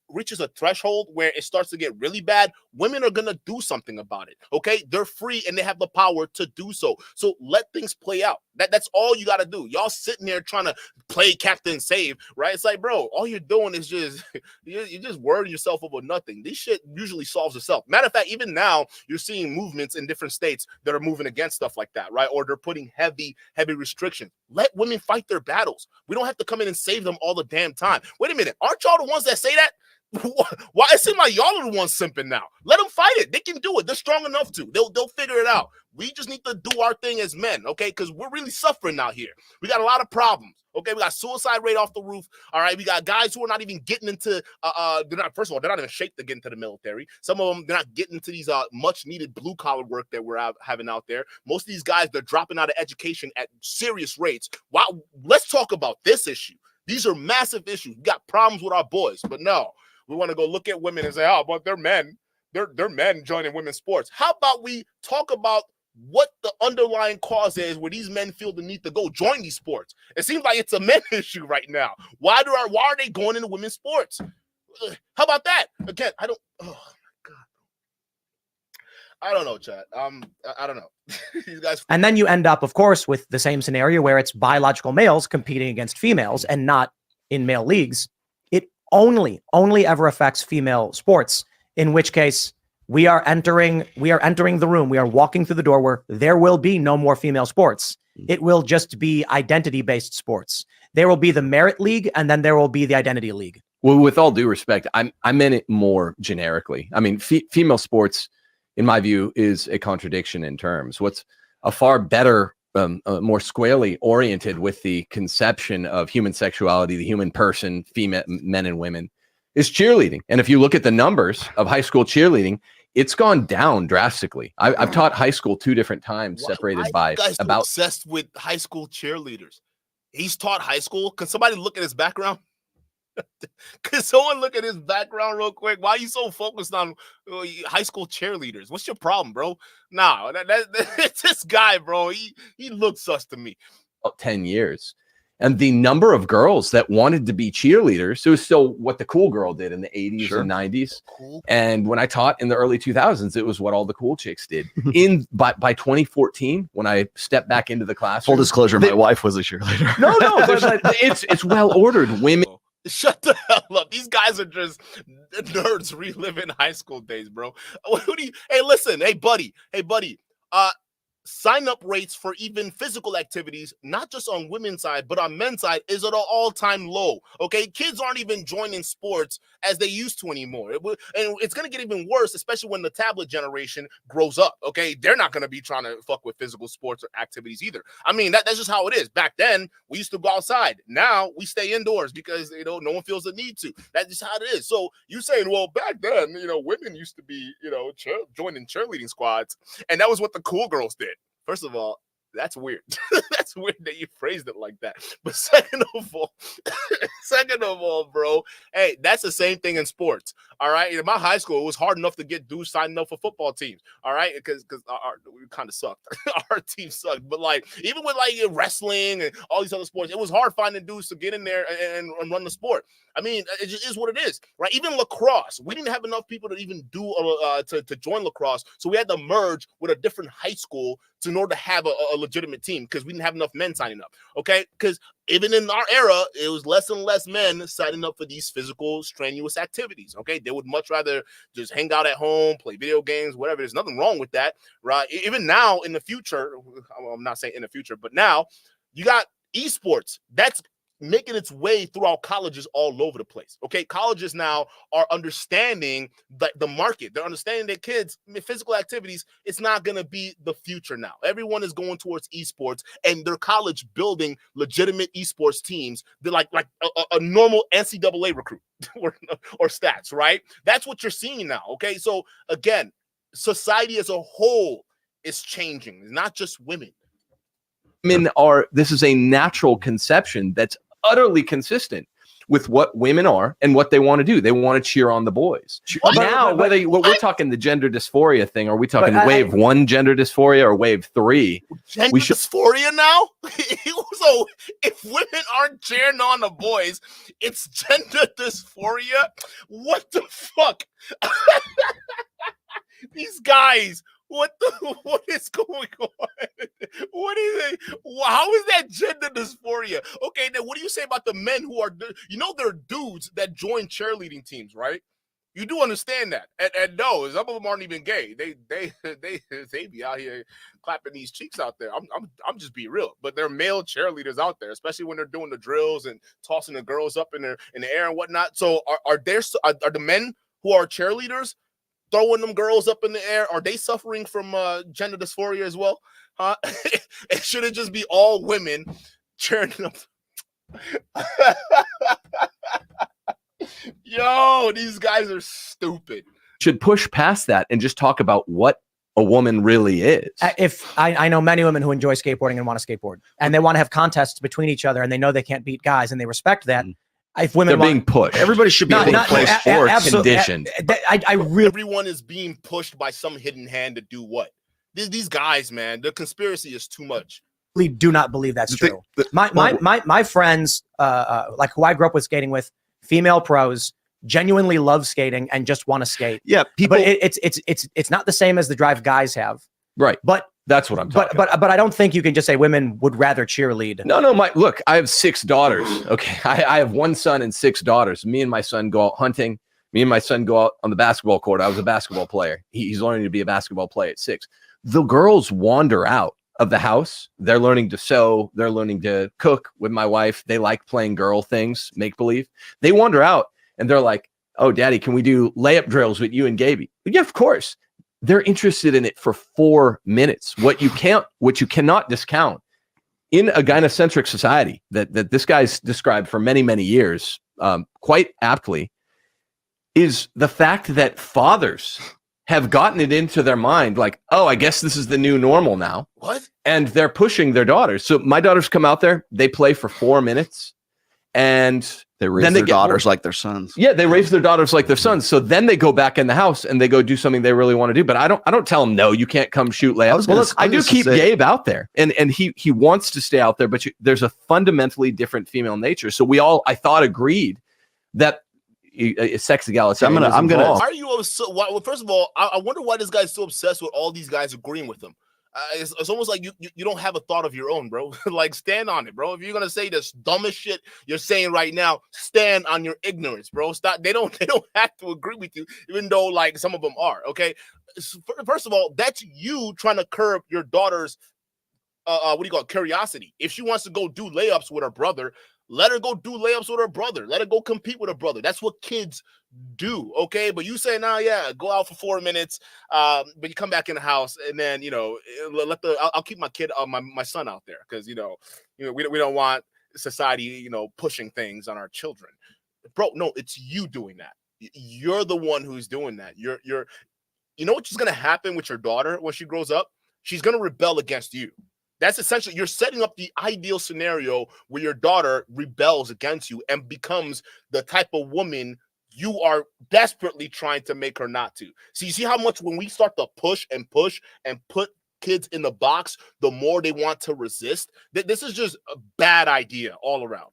reaches a threshold where it starts to get really bad, women are going to do something about it, okay? They're free and they have the power to do so. So let things play out. That's all you got to do. Y'all sitting there trying to play Captain Save, right? It's like, bro, all you're doing is you're just worrying yourself over nothing. This shit usually solves itself. Matter of fact, even now, you're seeing movements in different states that are moving against stuff like that, right? Or they're putting heavy restrictions. Let women fight their battles. We don't have to come in and save them all the damn time. Wait a minute. Aren't y'all the ones that say that? Why it seems like y'all are the ones simping now? Let them fight it. They can do it. They're strong enough to. They'll figure it out. We just need to do our thing as men, okay? Because we're really suffering out here. We got a lot of problems, okay? We got suicide rate off the roof. All right, we got guys who are not even getting into. First of all, they're not even shaped to get into the military. Some of them, they're not getting into these much needed blue collar work that we're having out there. Most of these guys, they're dropping out of education at serious rates. Wow, let's talk about this issue. These are massive issues. We got problems with our boys, but no. We want to go look at women and say, oh, but they're men. They're men joining women's sports. How about we talk about what the underlying cause is where these men feel the need to go join these sports? It seems like it's a men issue right now. Why are they going into women's sports? How about that? Again, oh my God. I don't know, Chad. I don't know. These guys. And then you end up, of course, with the same scenario where it's biological males competing against females and not in male leagues. Only ever affects female sports, in which case we are entering the room. We are walking through the door where there will be no more female sports. It will just be identity-based sports. There will be the merit league, and then there will be the identity league. Well, with all due respect, I meant it more generically. I mean, female sports, in my view, is a contradiction in terms. What's a far better more squarely oriented with the conception of human sexuality, the human person, female, men and women, is cheerleading. And if you look at the numbers of high school cheerleading, it's gone down drastically. I've taught high school 2 different times, separated by you guys so about obsessed with high school cheerleaders. He's taught high school. Can somebody look at his background? Can someone look at his background real quick? Why are you so focused on high school cheerleaders? What's your problem, bro? Nah, it's this guy, bro. He looks sus to me. 10 years. And the number of girls that wanted to be cheerleaders, it was still what the cool girl did in the 80s and 90s. Cool. And when I taught in the early 2000s, it was what all the cool chicks did. By 2014, when I stepped back into the classroom. Full disclosure, my wife was a cheerleader. No, it's well ordered. Women. Shut the hell up. These guys are just nerds reliving high school days, bro. Hey, listen. Hey, buddy. Sign-up rates for even physical activities, not just on women's side, but on men's side, is at an all-time low, okay? Kids aren't even joining sports as they used to anymore. And it's going to get even worse, especially when the tablet generation grows up, okay? They're not going to be trying to fuck with physical sports or activities either. I mean, that's just how it is. Back then, we used to go outside. Now, we stay indoors because, no one feels the need to. That's just how it is. So, you saying, well, back then, women used to be, joining cheerleading squads, and that was what the cool girls did. First of all, that's weird. That's weird that you phrased it like that. But second of all, bro, hey, that's the same thing in sports. All right. In my high school, it was hard enough to get dudes signed up for football teams. All right. Because we kind of sucked. Our team sucked. But even with wrestling and all these other sports, it was hard finding dudes to get in there and run the sport. I mean, it just is what it is, right? Even lacrosse, we didn't have enough people to even do to join lacrosse, so we had to merge with a different high school in order to have a legitimate team because we didn't have enough men signing up. Okay, because even in our era, it was less and less men signing up for these physical, strenuous activities. Okay, they would much rather just hang out at home, play video games, whatever. There's nothing wrong with that, right? Even now, in the future, I'm not saying in the future, but now you got esports. That's making its way throughout colleges all over the place. Okay, colleges now are understanding the market. They're understanding that kids, physical activities, it's not going to be the future now. Everyone is going towards esports, and their college building legitimate esports teams. They're like a normal NCAA recruit or stats, right? That's what you're seeing now. Okay, so again, society as a whole is changing. It's not just women. This is a natural conception that's utterly consistent with what women are and what they want to do. They want to cheer on the boys. Now, we're talking the gender dysphoria thing, or are we talking wave 1 gender dysphoria or wave 3? Dysphoria now? So if women aren't cheering on the boys, it's gender dysphoria? What the fuck? These guys. What is going on? What is it? How is that gender dysphoria? Okay, then what do you say about the men who are, there are dudes that join cheerleading teams, right? You do understand that. And no, some of them aren't even gay. They be out here clapping these cheeks out there. I'm just being real. But there are male cheerleaders out there, especially when they're doing the drills and tossing the girls up in the air and whatnot. So are the men who are cheerleaders throwing them girls up in the air, are they suffering from gender dysphoria as well? It shouldn't just be all women cheering them. Yo, these guys are stupid. Should push past that and just talk about what a woman really is. If I know many women who enjoy skateboarding and want to skateboard, and they want to have contests between each other, and they know they can't beat guys, and they respect that. If women they're being pushed, everybody should be able to play sports. Conditioned. Everyone is being pushed by some hidden hand to do what? These guys, man, the conspiracy is too much. Do not believe that's true. My friends, like who I grew up with skating with, female pros, genuinely love skating and just want to skate. Yeah, people. But it's not the same as the drive guys have. Right. But that's what I'm talking about. But I don't think you can just say women would rather cheerlead. No, look, I have 6 daughters. Okay. I have 1 son and 6 daughters. Me and my son go out hunting. Me and my son go out on the basketball court. I was a basketball player. He's learning to be a basketball player at 6. The girls wander out of the house. They're learning to sew. They're learning to cook with my wife. They like playing girl things, make believe. They wander out and they're like, "Oh, Daddy, can we do layup drills with you and Gaby?" Yeah, of course. They're interested in it for 4 minutes. What you cannot discount in a gynocentric society that this guy's described for many, many years, quite aptly, is the fact that fathers have gotten it into their mind, like, oh, I guess this is the new normal now. What? And they're pushing their daughters. So my daughters come out there, they play for 4 minutes, and they raise their daughters like their sons. Yeah, they raise their daughters like their sons. So then they go back in the house and they go do something they really want to do. But I don't tell them, no, you can't come shoot layups. Well, look, I do keep Gabe out there, and he wants to stay out there, but there's a fundamentally different female nature. So we all, I thought, agreed that sex egalitarian. I'm gonna. Why are you so? Well, first of all, I wonder why this guy's so obsessed with all these guys agreeing with him. It's almost like you don't have a thought of your own, bro. Like, stand on it, bro. If you're gonna say this dumbest shit you're saying right now, stand on your ignorance, bro. Stop. They don't have to agree with you, even though like some of them are. Okay. First of all, that's you trying to curb your daughter's what do you call it, curiosity. If she wants to go do layups with her brother, let her go do layups with her brother. Let her go compete with her brother. That's what kids do, okay? But you say, nah, yeah, go out for 4 minutes, but you come back in the house, and then I'll keep my kid, my son out there, because we don't want society, pushing things on our children, bro. No, it's you doing that. You're the one who's doing that. You know what's gonna happen with your daughter when she grows up? She's gonna rebel against you. That's essentially, you're setting up the ideal scenario where your daughter rebels against you and becomes the type of woman you are desperately trying to make her not to. So you see how much when we start to push and put kids in the box, the more they want to resist. This is just a bad idea all around.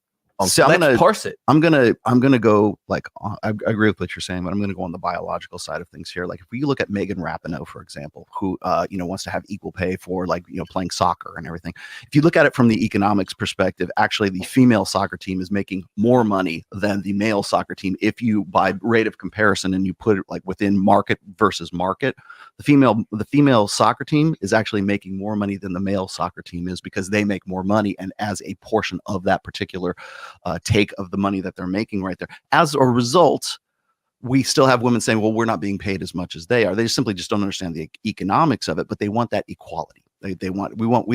So let's parse it. I'm gonna go like I agree with what you're saying, but I'm gonna go on the biological side of things here. Like if we look at Megan Rapinoe, for example, who wants to have equal pay for playing soccer and everything. If you look at it from the economics perspective, actually the female soccer team is making more money than the male soccer team. If you by rate of comparison and you put it like within market versus market, the female soccer team is actually making more money than the male soccer team is, because they make more money, and as a portion of that particular take of the money that they're making right there. As a result, we still have women saying, well, we're not being paid as much as they are. They simply just don't understand the economics of it, but they want that equality. We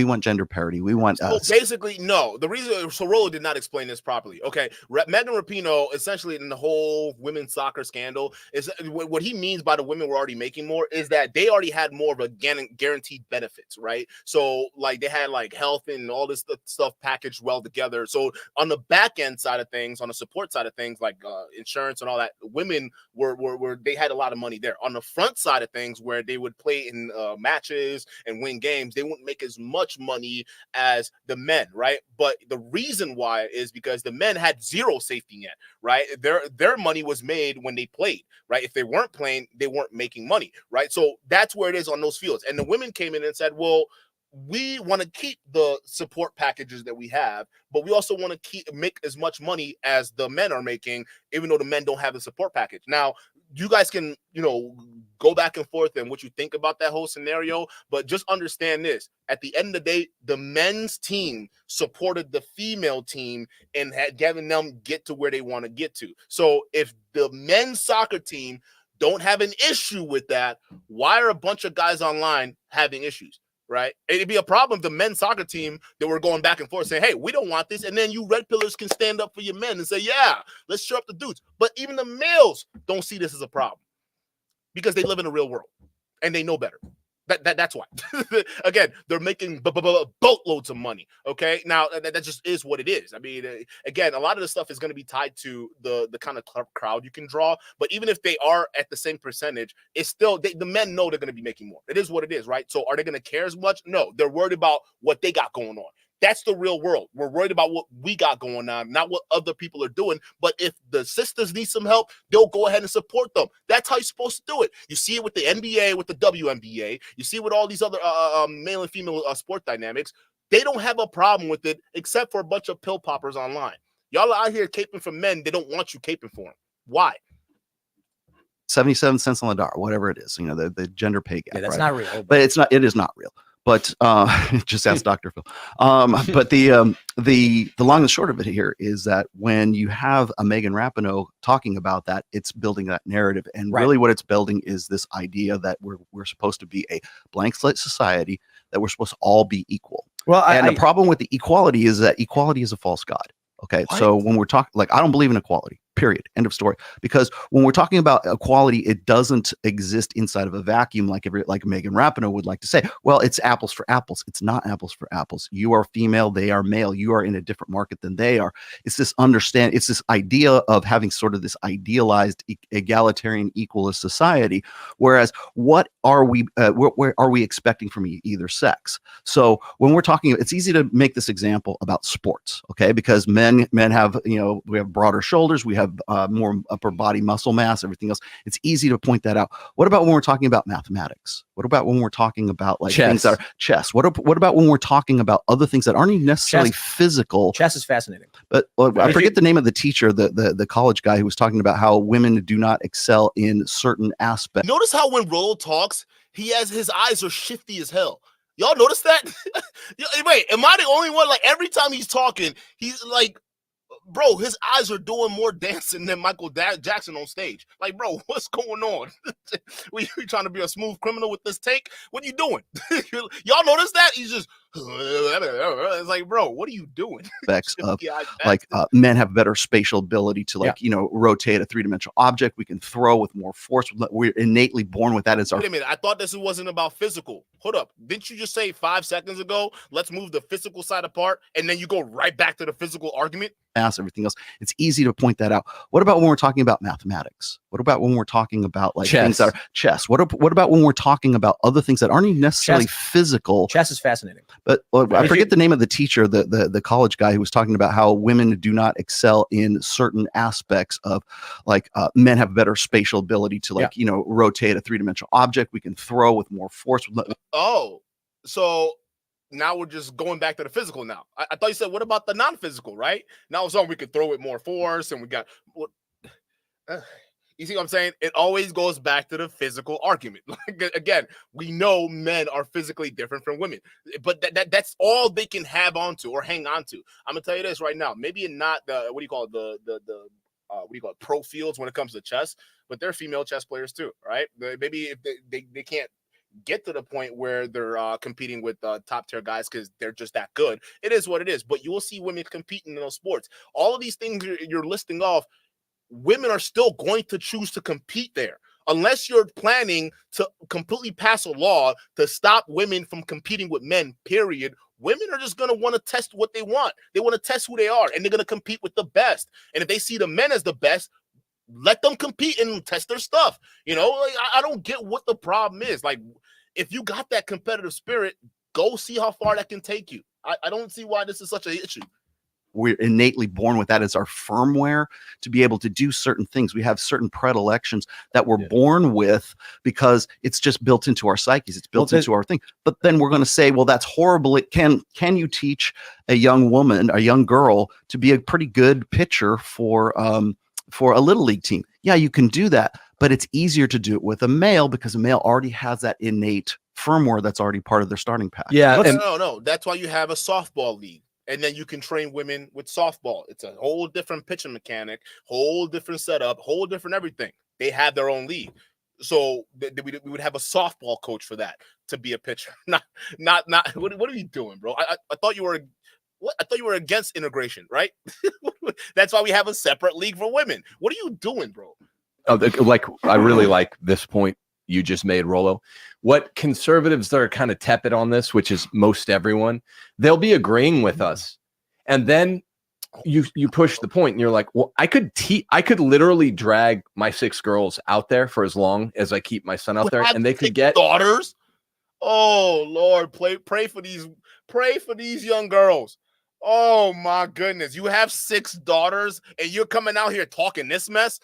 want gender parity. We want basically no. The reason, so Rollo did not explain this properly. Okay, Megan Rapinoe, essentially in the whole women's soccer scandal, is what he means by the women were already making more is that they already had more of a guaranteed benefits, right? So like they had like health and all this stuff packaged well together. So on the back end side of things, on the support side of things, like insurance and all that, women were they had a lot of money there. On the front side of things, where they would play in matches and win games, they wouldn't make as much money as the men, right? But the reason why is because the men had zero safety net, right? Their money was made when they played, right? If they weren't playing, they weren't making money, right? So that's where it is on those fields. And the women came in and said, well, we want to keep the support packages that we have, but we also want to make as much money as the men are making, even though the men don't have the support package. Now, you guys can, go back and forth and what you think about that whole scenario, but just understand this. At the end of the day, the men's team supported the female team and had given them get to where they want to get to. So if the men's soccer team don't have an issue with that, why are a bunch of guys online having issues? Right? It'd be a problem if the men's soccer team that were going back and forth saying, hey, we don't want this. And then you red pillars can stand up for your men and say, yeah, let's cheer up the dudes. But even the males don't see this as a problem because they live in the real world and they know better. That's why. Again, they're making boatloads of money. Okay, now that just is what it is. I mean, again, a lot of the stuff is going to be tied to the kind of crowd you can draw. But even if they are at the same percentage, it's still the men know they're going to be making more. It is what it is, right? So are they going to care as much? No, they're worried about what they got going on. That's the real world. We're worried about what we got going on, not what other people are doing. But if the sisters need some help, they'll go ahead and support them. That's how you're supposed to do it. You see it with the NBA, with the WNBA. You see it with all these other male and female sport dynamics. They don't have a problem with it, except for a bunch of pill poppers online. Y'all are out here caping for men. They don't want you caping for them. Why? 77 cents on the dollar, whatever it is. The gender pay gap. Yeah, that's right? not real. But it's not. It is not real. But just ask Dr. Phil. But the long and short of it here is that when you have a Megan Rapinoe talking about that, it's building that narrative, and really what it's building is this idea that we're supposed to be a blank slate society, that we're supposed to all be equal. Well, and the problem with the equality is that equality is a false god. Okay, so when we're talking, like, I don't believe in equality. Period. End of story. Because when we're talking about equality, it doesn't exist inside of a vacuum like Megan Rapinoe would like to say. Well, it's apples for apples. It's not apples for apples. You are female, they are male. You are in a different market than they are. It's this idea of having sort of this idealized egalitarian equalist society. Whereas what are we expecting from either sex? So when we're talking, it's easy to make this example about sports, okay? Because men have, we have broader shoulders, we have more upper body muscle mass, everything else. It's easy to point that out. What about when we're talking about mathematics? What about when we're talking about like chess. Things that are chess? What about when we're talking about other things that aren't even necessarily physical? Chess is fascinating. But I forget the name of the teacher, the college guy who was talking about how women do not excel in certain aspects. Notice how when Rollo talks, his eyes are shifty as hell. Y'all notice that? Wait, am I the only one? Like every time he's talking, he's like, bro, his eyes are doing more dancing than Michael Jackson on stage. Like, bro, what's going on? You trying to be a smooth criminal with this take? What are you doing? Y'all notice that? He's just, it's like, bro, what are you doing? Men have better spatial ability to rotate a three-dimensional object. We can throw with more force. We're innately born with that as our. Wait a minute, I thought this wasn't about physical. Hold up, didn't you just say 5 seconds ago, let's move the physical side apart, and then you go right back to the physical argument? Everything else. It's easy to point that out. What about when we're talking about mathematics? What about when we're talking about like chess. Things that are chess? What about when we're talking about other things that aren't even necessarily physical? Chess is fascinating. But I forget the name of the teacher, the college guy who was talking about how women do not excel in certain aspects of men have better spatial ability to rotate a three-dimensional object. We can throw with more force. Oh, so now we're just going back to the physical now. I thought you said, what about the non-physical, right? Now it's on we could throw with more force and we got you see what I'm saying? It always goes back to the physical argument. Again, we know men are physically different from women, but that's all they can have onto or hang on to. I'm gonna tell you this right now. Maybe not the pro fields when it comes to chess, but they're female chess players too, right? Maybe if they can't get to the point where they're competing with top tier guys because they're just that good. It is what it is. But you will see women competing in those sports. All of these things you're listing off, women are still going to choose to compete there. Unless you're planning to completely pass a law to stop women from competing with men, period, women are just going to want to test what they want. They want to test who they are, and they're going to compete with the best. And if they see the men as the best, let them compete and test their stuff. I don't get what the problem is. Like, if you got that competitive spirit, go see how far that can take you. I don't see why this is such an issue. We're innately born with that as our firmware to be able to do certain things. We have certain predilections that we're born with because it's just built into our psyches. It's built into our thing. But then we're going to say, well, that's horrible. Can you teach a young woman, a young girl, to be a pretty good pitcher for a little league team? Yeah, you can do that, but it's easier to do it with a male because a male already has that innate firmware that's already part of their starting pack. Yeah, no. That's why you have a softball league. And then you can train women with softball. It's a whole different pitching mechanic, whole different setup, whole different everything. They have their own league. So we would have a softball coach for that to be a pitcher. Not. What are you doing, bro? I thought you were. What? I thought you were against integration, right? That's why we have a separate league for women. What are you doing, bro? I really like this point you just made, Rollo. What conservatives that are kind of tepid on this, which is most everyone, they'll be agreeing with us. And then you push the point and you're like, well, I could literally drag my 6 girls out there for as long as I keep my son out there, and they could get daughters. Oh Lord, pray for these young girls. Oh my goodness. You have 6 daughters and you're coming out here talking this mess.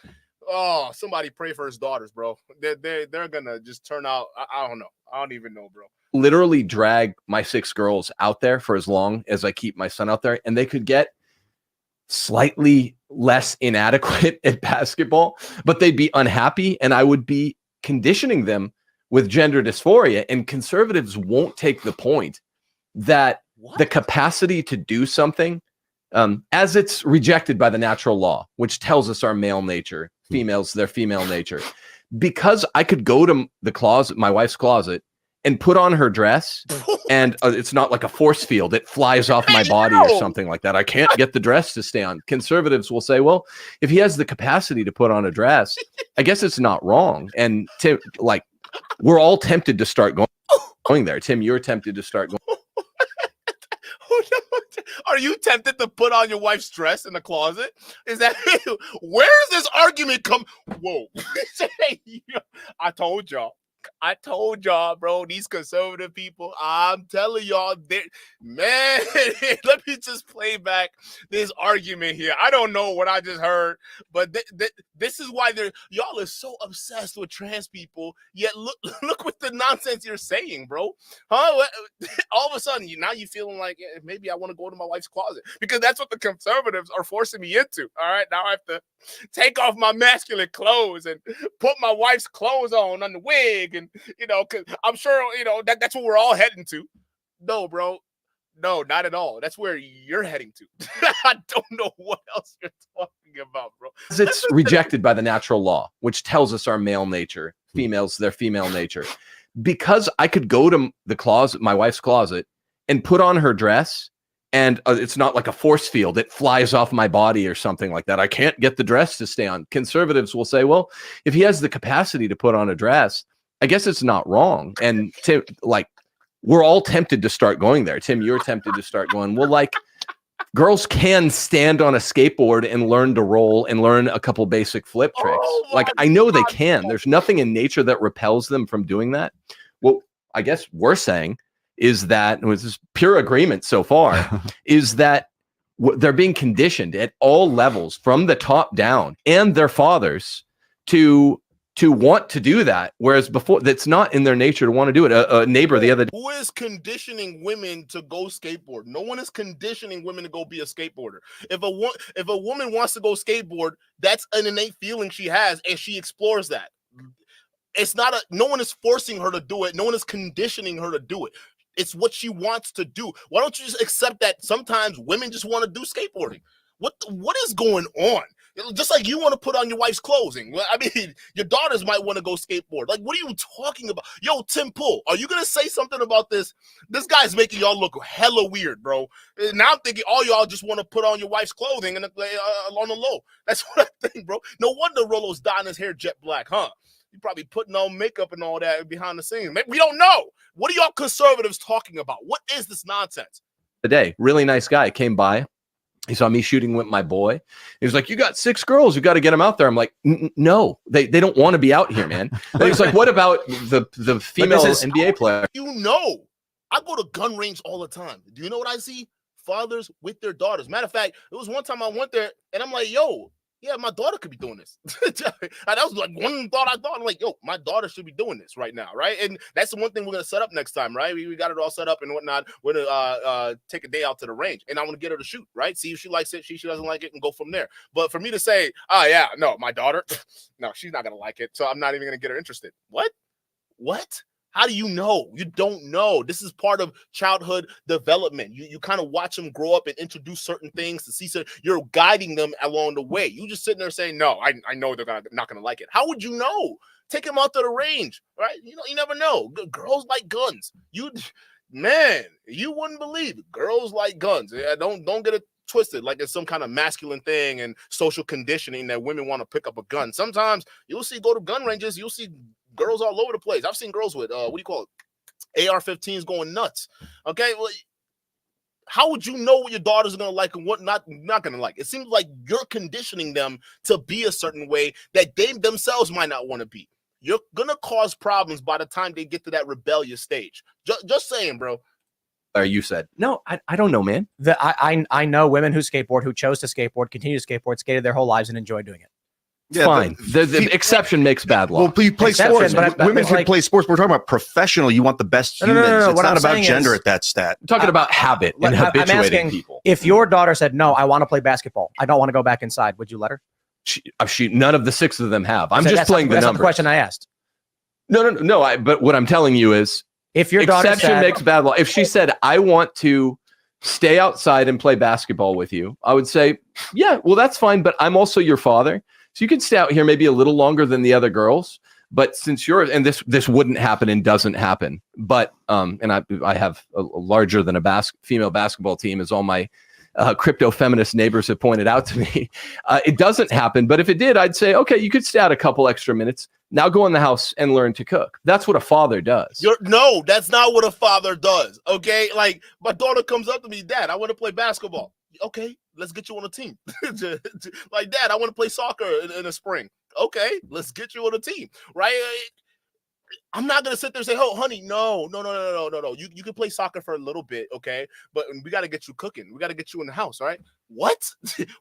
Oh, somebody pray for his daughters, bro. They're gonna just turn out. I don't know. I don't even know, bro. Literally drag my 6 girls out there for as long as I keep my son out there, and they could get slightly less inadequate at basketball, but they'd be unhappy, and I would be conditioning them with gender dysphoria. And conservatives won't take the point that the capacity to do something, as it's rejected by the natural law, which tells us our male nature, females, their female nature, because I could go to the closet, my wife's closet, and put on her dress, and it's not like a force field, it flies off my body or something like that. I can't get the dress to stay on. Conservatives will say, well, if he has the capacity to put on a dress, I guess it's not wrong. And Tim, like, we're all tempted to start going there. Tim, you're tempted to start going. Are you tempted to put on your wife's dress in the closet? Is that where does this argument come? Whoa. I told y'all, bro, these conservative people, I'm telling y'all, man, let me just play back this argument here. I don't know what I just heard, but this is why y'all are so obsessed with trans people, yet look what the nonsense you're saying, bro. Huh? All of a sudden, now you feeling like maybe I want to go to my wife's closet, because that's what the conservatives are forcing me into. All right, now I have to take off my masculine clothes and put my wife's clothes on the wig, and because I'm sure that's what we're all heading to. No, bro, no, not at all. That's where you're heading to. I don't know what else you're talking about, bro. It's rejected by the natural law, which tells us our male nature, females, their female nature. Because I could go to the closet, my wife's closet, and put on her dress, and it's not like a force field, it flies off my body or something like that. I can't get the dress to stay on. Conservatives will say, well, if he has the capacity to put on a dress, I guess it's not wrong. And Tim, like, we're all tempted to start going there. Tim, you're tempted to start going, well, like, girls can stand on a skateboard and learn to roll and learn a couple basic flip tricks. Like, I know they can. There's nothing in nature that repels them from doing that. What I guess we're saying is that, and this is pure agreement so far, is that they're being conditioned at all levels from the top down, and their fathers to want to do that, whereas before that's not in their nature to want to do it. A neighbor the other day. Who is conditioning women to go skateboard? No one is conditioning women to go be a skateboarder. If a woman wants to go skateboard, that's an innate feeling she has, and she explores that. It's not no one is forcing her to do it. No one is conditioning her to do it. It's what she wants to do. Why don't you just accept that sometimes women just want to do skateboarding? What is going on? Just like you want to put on your wife's clothing. Well, I mean, your daughters might want to go skateboard. Like, what are you talking about? Yo, Tim Pool, are you going to say something about this? This guy's making y'all look hella weird, bro. Now I'm thinking all y'all just want to put on your wife's clothing and on the low. That's what I think, bro. No wonder Rollo's dyeing his hair jet black, huh? You probably putting on makeup and all that behind the scenes. Maybe we don't know. What are y'all conservatives talking about? What is this nonsense? Today, really nice guy came by. He saw me shooting with my boy. He was like, you got 6 girls. You got to get them out there. I'm like, no, they don't want to be out here, man. And he's like, what about the female NBA player? I go to gun range all the time. Do you know what I see? Fathers with their daughters. Matter of fact, it was one time I went there and I'm like, yo, yeah, my daughter could be doing this. That was like one thought I thought. I'm like, yo, my daughter should be doing this right now, right? And that's the one thing we're going to set up next time, right? We got it all set up and whatnot. We're going to take a day out to the range, and I want to get her to shoot, right? See if she likes it, she doesn't like it, and go from there. But for me to say, oh, yeah, no, my daughter, no, she's not going to like it, so I'm not even going to get her interested. What? How do you know? You don't know. This is part of childhood development. You kind of watch them grow up and introduce certain things to see. So you're guiding them along the way. You just sitting there saying, no, I know they're not going to like it. How would you know? Take them out to the range, right? You never know. Girls like guns. You wouldn't believe it. Girls like guns. Yeah, don't get it twisted like it's some kind of masculine thing and social conditioning that women want to pick up a gun. Sometimes you'll see go to gun ranges. You'll see girls all over the place. I've seen girls with AR-15s going nuts. Okay, well, how would you know what your daughters are gonna like and what not gonna like? It seems like you're conditioning them to be a certain way that they themselves might not want to be. You're gonna cause problems by the time they get to that rebellious stage. Just saying, bro. Or you said no. I don't know, man. I know women who skateboard, who chose to skateboard, continue to skateboard, skated their whole lives and enjoy doing it. Yeah, fine. The exception makes bad law. Well, you play sports. Women can play sports. We're talking about professional. You want the best humans. No. It's not about gender at that stat. We're talking about habit and habituating people. If your daughter said, no, I want to play basketball, I don't want to go back inside, would you let her? None of the 6 of them have. I'm just playing the numbers. That's not the question I asked. No. But what I'm telling you is, if your daughter exception makes bad law. If she said, I want to stay outside and play basketball with you, I would say, yeah, well, that's fine. But I'm also your father. So you can stay out here maybe a little longer than the other girls. But since you're, and this wouldn't happen and doesn't happen, but and I have a larger than a female basketball team, as all my crypto feminist neighbors have pointed out to me. It doesn't happen, but if it did, I'd say, okay, you could stay out a couple extra minutes. Now go in the house and learn to cook. That's what a father does. No, that's not what a father does. Okay, like my daughter comes up to me, Dad, I want to play basketball. Okay, let's get you on a team. Like, Dad, I want to play soccer in the spring. Okay, let's get you on a team, right? I'm not gonna sit there and say, "Oh, honey, no. You can play soccer for a little bit, okay? But we got to get you cooking. We got to get you in the house, all right?" What?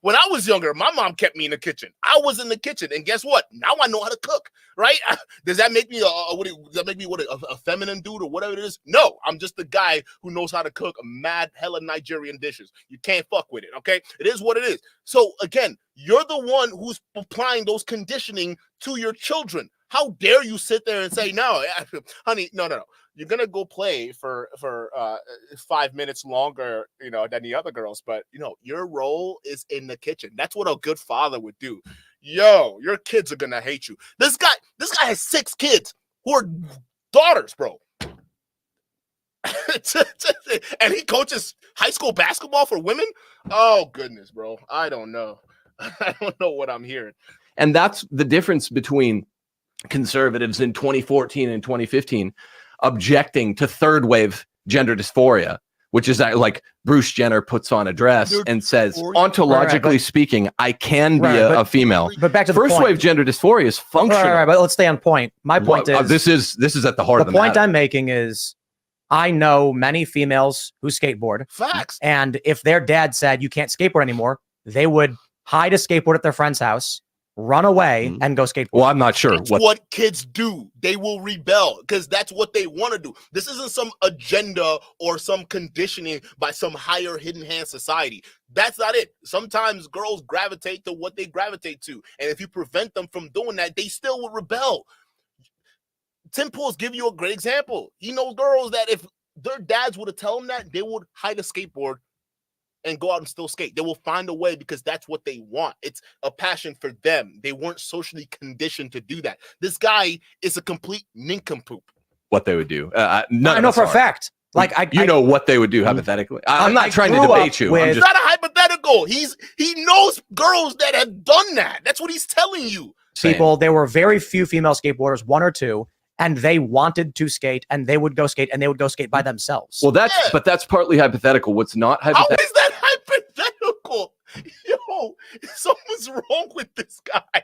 When I was younger, my mom kept me in the kitchen. I was in the kitchen, and guess what? Now I know how to cook, right? Does that make me a feminine dude or whatever it is? No, I'm just the guy who knows how to cook hella Nigerian dishes. You can't fuck with it, okay? It is what it is. So again, you're the one who's applying those conditioning to your children. How dare you sit there and say, no, honey, no. You're going to go play for 5 minutes longer, than the other girls. But, your role is in the kitchen. That's what a good father would do. Yo, your kids are going to hate you. This guy has 6 kids who are daughters, bro. And he coaches high school basketball for women? Oh, goodness, bro. I don't know. I don't know what I'm hearing. And that's the difference between conservatives in 2014 and 2015 objecting to third wave gender dysphoria, which is like Bruce Jenner puts on a dress and says, ontologically speaking, I can be a female. But back to the first wave gender dysphoria is functional. Right, but let's stay on point. My point is this is at the heart of the point matter. I'm making is I know many females who skateboard. Facts. And if their dad said you can't skateboard anymore, they would hide a skateboard at their friend's house, run away, and go skateboard. Well, I'm not sure. That's what kids do. They will rebel because that's what they want to do. This isn't some agenda or some conditioning by some higher hidden hand society. That's not it. Sometimes girls gravitate to what they gravitate to. And if you prevent them from doing that, they still will rebel. Tim Pool's give you a great example. He knows girls that if their dads would have told them that, they would hide a skateboard and go out and still skate. They will find a way because that's what they want. It's a passion for them. They weren't socially conditioned to do that. This guy is a complete nincompoop. What they would do. I know for a fact. Like I know what they would do hypothetically. I'm not trying to debate you. It's not a hypothetical. He knows girls that have done that. That's what he's telling you. There were very few female skateboarders, 1 or 2. And they wanted to skate, and they would go skate, and they would go skate by themselves. Well, but that's partly hypothetical. What's not hypothetical? How is that hypothetical? Yo, something's wrong with this guy. How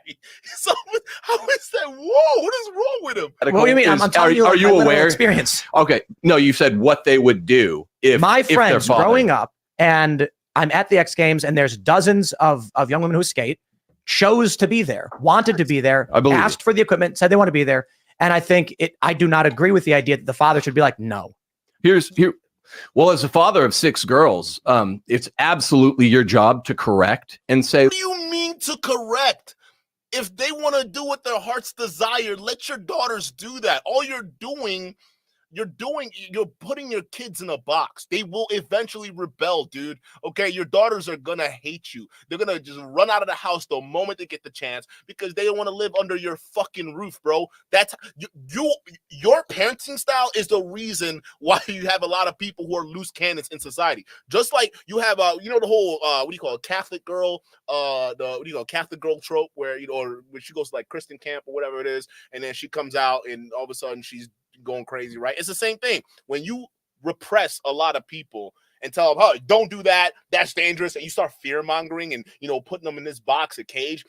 is that? Whoa, what is wrong with him? What do you mean? I'm telling you, are you aware? Experience. Okay, no, you said what they would do if my friends growing up, and I'm at the X Games, and there's dozens of young women who skate, chose to be there, wanted to be there, asked for the equipment, said they want to be there. And I think I do not agree with the idea that the father should be like, no. Well, as a father of 6 girls, it's absolutely your job to correct and say. What do you mean to correct? If they want to do what their heart's desire, let your daughters do that. All you're putting your kids in a box. They will eventually rebel, dude. Okay, your daughters are gonna hate you. They're gonna just run out of the house the moment they get the chance because they don't want to live under your fucking roof, bro. That's your parenting style is the reason why you have a lot of people who are loose cannons in society. Just like you have the whole Catholic girl, Catholic girl trope where or when she goes to like Christian camp or whatever it is, and then she comes out and all of a sudden she's going crazy, right? It's the same thing. When you repress a lot of people and tell them, "Oh, don't do that. That's dangerous," and you start fear mongering and putting them in this box, a cage,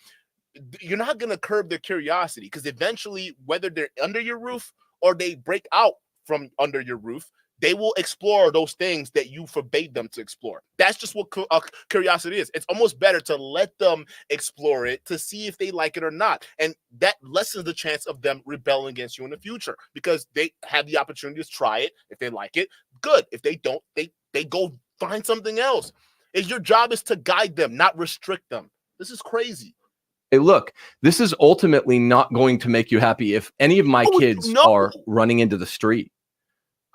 you're not gonna curb their curiosity because eventually, whether they're under your roof or they break out from under your roof, they will explore those things that you forbade them to explore. That's just what curiosity is. It's almost better to let them explore it to see if they like it or not. And that lessens the chance of them rebelling against you in the future because they have the opportunity to try it. If they like it, good. If they don't, they go find something else. Your job is to guide them, not restrict them. This is crazy. Hey, look, this is ultimately not going to make you happy if any of my kids are running into the street.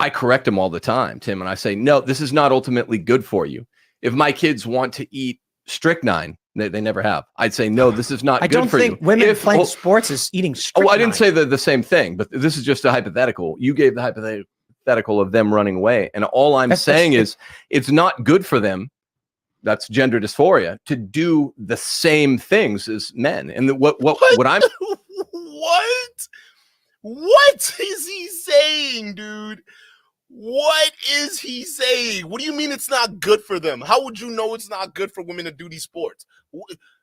I correct them all the time, Tim, and I say, no, this is not ultimately good for you. If my kids want to eat strychnine, They never have. I'd say, no, this is not I good don't for think you. women playing sports is eating strychnine. Oh, I didn't say the same thing, but this is just a hypothetical. You gave the hypothetical of them running away. And all I'm saying is it's not good for them. That's gender dysphoria to do the same things as men. And what I'm what is he saying, dude? What is he saying? What do you mean it's not good for them? How would you know it's not good for women to do these sports?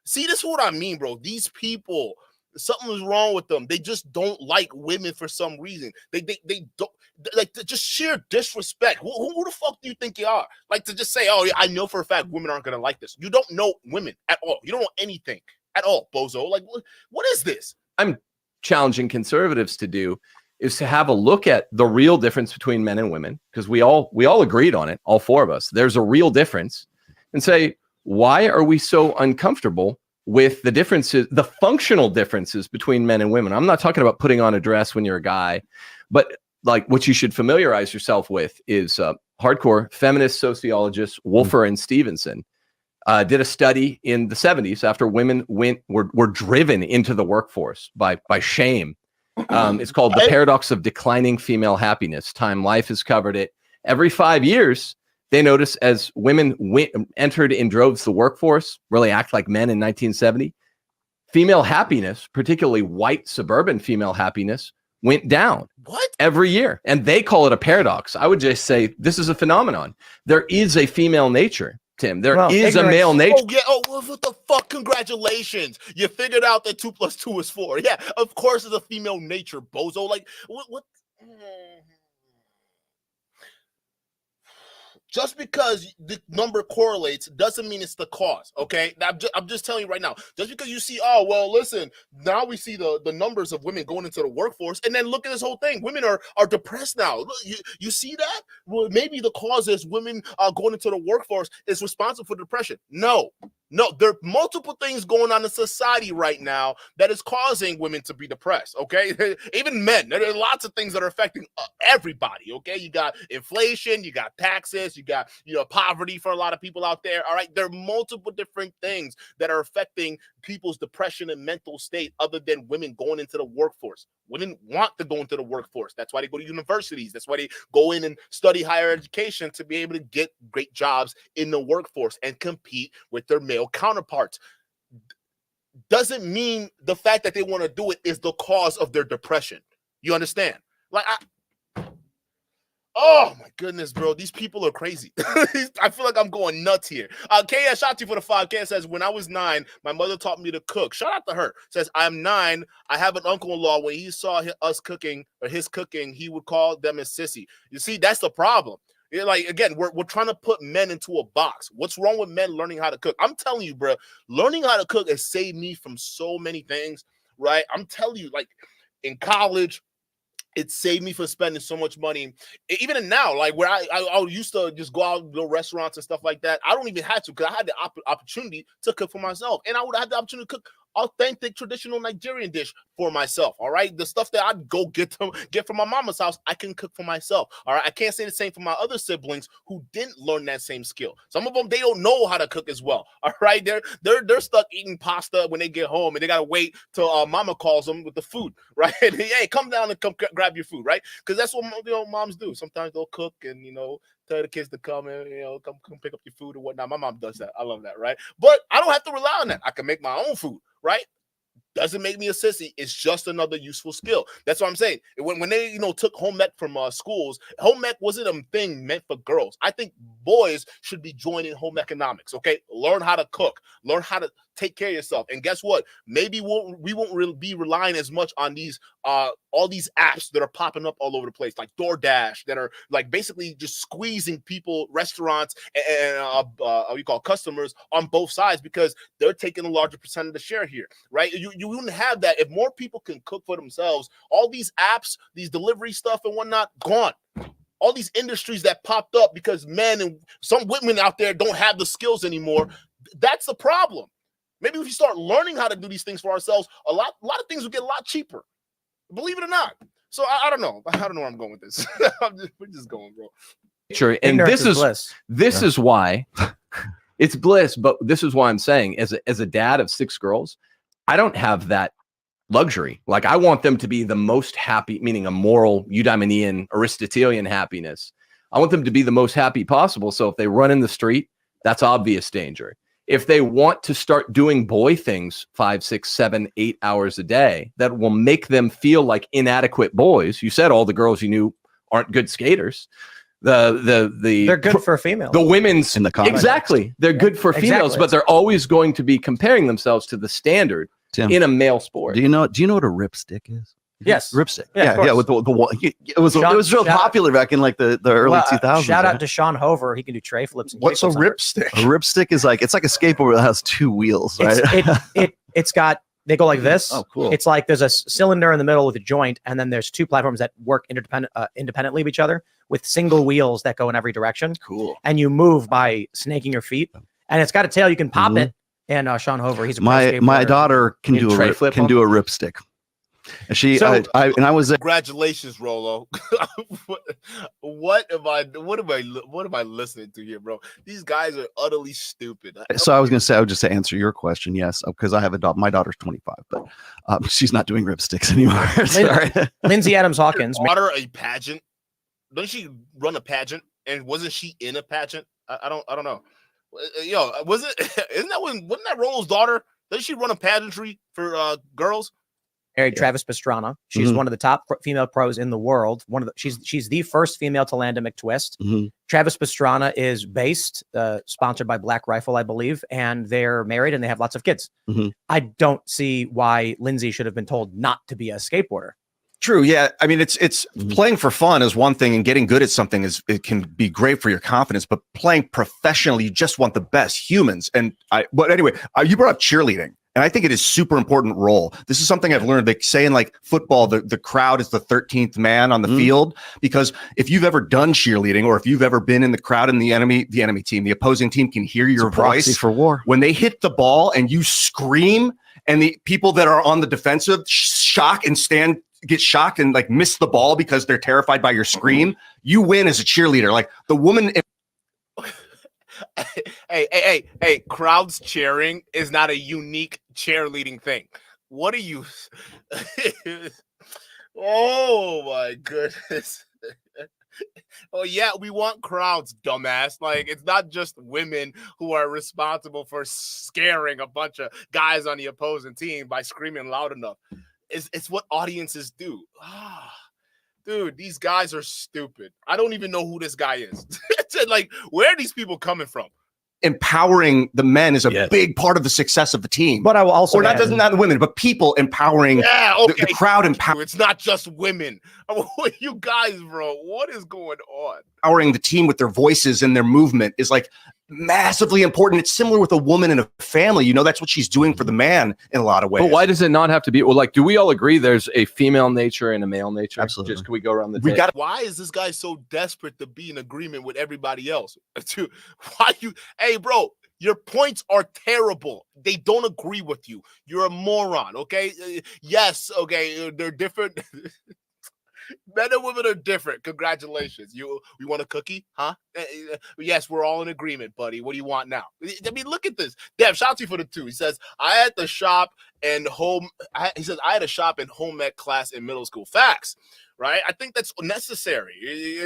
See, this is what I mean, bro. These people, something is wrong with them. They just don't like women for some reason. They don't like just sheer disrespect. Who the fuck do you think you are? Like to just say, oh, I know for a fact women aren't gonna like this. You don't know women at all. You don't know anything at all, bozo. Like, what is this? I'm challenging conservatives to do is to have a look at the real difference between men and women, because we all agreed on it, all four of us. There's a real difference, and say, why are we so uncomfortable with the differences, the functional differences between men and women? I'm not talking about putting on a dress when you're a guy, but like what you should familiarize yourself with is hardcore feminist sociologist Wolfer and Stevenson did a study in the 70s after women were driven into the workforce by shame. It's called The Paradox of Declining Female Happiness. Time Life has covered it. Every 5 years, they notice as women entered in droves the workforce, really act like men in 1970, female happiness, particularly white suburban female happiness, went down. What? Every year. And they call it a paradox. I would just say this is a phenomenon. There is a female nature, Tim. There is a male nature. Oh, yeah. Oh, what the fuck? Congratulations. You figured out that 2 + 2 is 4. Yeah, of course it's a female nature, bozo. Like, what? Just because the number correlates doesn't mean it's the cause, okay? I'm just telling you right now. Just because you see, oh, well, listen, now we see the numbers of women going into the workforce, and then look at this whole thing. Women are depressed now. Look, you see that? Well, maybe the cause is women going into the workforce is responsible for depression. No, there are multiple things going on in society right now that is causing women to be depressed, okay? Even men. There are lots of things that are affecting everybody, okay? You got inflation, you got taxes, you got poverty for a lot of people out there, all right? There are multiple different things that are affecting people's depression and mental state other than women going into the workforce. Women want to go into the workforce. That's why they go to universities. That's why they go in and study higher education to be able to get great jobs in the workforce and compete with their male counterparts. Doesn't mean the fact that they want to do it is the cause of their depression. You understand? Like, oh my goodness, bro. These people are crazy. I feel like I'm going nuts here. KS shot you for the 5K. Says, when I was 9, my mother taught me to cook. Shout out to her. Says, I'm 9. I have an uncle-in-law. When he saw us cooking or his cooking, he would call them a sissy. You see, that's the problem. Like, again, we're trying to put men into a box. What's wrong with men learning how to cook? I'm telling you, bro, learning how to cook has saved me from so many things, right? I'm telling you, like, in college, it saved me from spending so much money. Even now, like where I used to just go out to restaurants and stuff like that, I don't even have to because I had the opportunity to cook for myself. And I would have the opportunity to cook authentic traditional Nigerian dish for myself. All right. The stuff that I'd go get from my mama's house, I can cook for myself. All right. I can't say the same for my other siblings who didn't learn that same skill. Some of them, they don't know how to cook as well. All right. They're stuck eating pasta when they get home and they got to wait till mama calls them with the food. Right. Hey, come down and come grab your food. Right. Because that's what moms do. Sometimes they'll cook and, tell the kids to come and, come pick up your food or whatnot. My mom does that. I love that. Right. But I don't have to rely on that. I can make my own food. Right. Doesn't make me a sissy. It's just another useful skill. That's what I'm saying. When they, took home ec from schools, home ec wasn't a thing meant for girls. I think boys should be joining home economics. Okay, learn how to cook, learn how to take care of yourself. And guess what? Maybe we won't really be relying as much on these all these apps that are popping up all over the place, like DoorDash, that are like basically just squeezing people, restaurants, and what you call customers on both sides because they're taking a larger percent of the share here, right? You wouldn't have that if more people can cook for themselves. All these apps, these delivery stuff and whatnot, gone. All these industries that popped up because men and some women out there don't have the skills anymore. That's the problem. Maybe if we start learning how to do these things for ourselves, a lot of things will get a lot cheaper. Believe it or not. So I don't know. I don't know where I'm going with this. We're just going, bro. Sure. And this is why It's bliss, but this is why I'm saying, as a dad of 6 girls, I don't have that luxury. Like, I want them to be the most happy, meaning a moral Eudaimenean Aristotelian happiness. I want them to be the most happy possible. So if they run in the street, that's obvious danger. If they want to start doing boy things 5, 6, 7, 8 hours a day, that will make them feel like inadequate boys. You said all the girls you knew aren't good skaters. They're good for females. The women's in the context. Exactly. They're good for females, but they're always going to be comparing themselves to the standard Tim, in a male sport. Do you know what a ripstick is? Yes, ripstick. Yeah. With it was real popular back in like the early 2000s. Shout out to Sean Hover. He can do tray flips. And what's a ripstick? A ripstick is like, it's like a skateboard that has 2 wheels, right? It's got, they go like this. Oh, cool. It's like there's a cylinder in the middle with a joint, and then there's 2 platforms that work independently of each other with single wheels that go in every direction. Cool. And you move by snaking your feet, and it's got a tail. You can pop it. And Sean Hover, he's a my daughter can do a ripstick. And I was congratulations, Rollo. What am I listening to here, bro? These guys are utterly stupid. So I was gonna say, I would just say answer your question, yes, because I have a daughter. My daughter's 25, but she's not doing ripsticks anymore. Sorry. Lindsay Adams Hawkins. Daughter a pageant? Doesn't she run a pageant? And wasn't she in a pageant? I don't know. Yo, wasn't that Rollo's daughter? Doesn't she run a pageantry for girls? Married Travis Pastrana. She's one of the top female pros in the world. She's the first female to land a McTwist. Travis Pastrana is based, sponsored by Black Rifle, I believe, and they're married and they have lots of kids. I don't see why Lindsay should have been told not to be a skateboarder. True. Yeah. I mean, it's playing for fun is one thing, and getting good at something it can be great for your confidence, but playing professionally, you just want the best humans. But anyway, you brought up cheerleading. And I think it is super important role. This is something I've learned. They say in like football, the crowd is the 13th man on the field, because if you've ever done cheerleading, or if you've ever been in the crowd and the enemy team, the opposing team can hear your voice for war. When they hit the ball and you scream, and the people that are on the defensive get shocked and like miss the ball because they're terrified by your scream, you win as a cheerleader. Like the woman. Hey, crowds cheering is not a unique cheerleading thing. What are you? Oh my goodness. Oh yeah, we want crowds, dumbass. Like, it's not just women who are responsible for scaring a bunch of guys on the opposing team by screaming loud enough. It's what audiences do. Dude, these guys are stupid. I don't even know who this guy is. Like, where are these people coming from? Empowering the men is a big part of the success of the team. But I will also, or not the women, but people empowering the crowd. It's not just women. You guys, bro, what is going on? Empowering the team with their voices and their movement is like massively important. It's similar with a woman in a family. You know, that's what she's doing for the man in a lot of ways. But why does it not have to be? Well, like, do we all agree there's a female nature and a male nature? Absolutely. Just can we go around the table? Why is this guy so desperate to be in agreement with everybody else? Hey, bro, your points are terrible. They don't agree with you. You're a moron, okay? Yes, okay, they're different. Men and women are different. Congratulations. You want a cookie? Huh? Yes, we're all in agreement, buddy. What do you want now? I mean, look at this. Dev, shout out to you for the 2. He says, I had a shop in home ec class in middle school. Facts, right? I think that's necessary.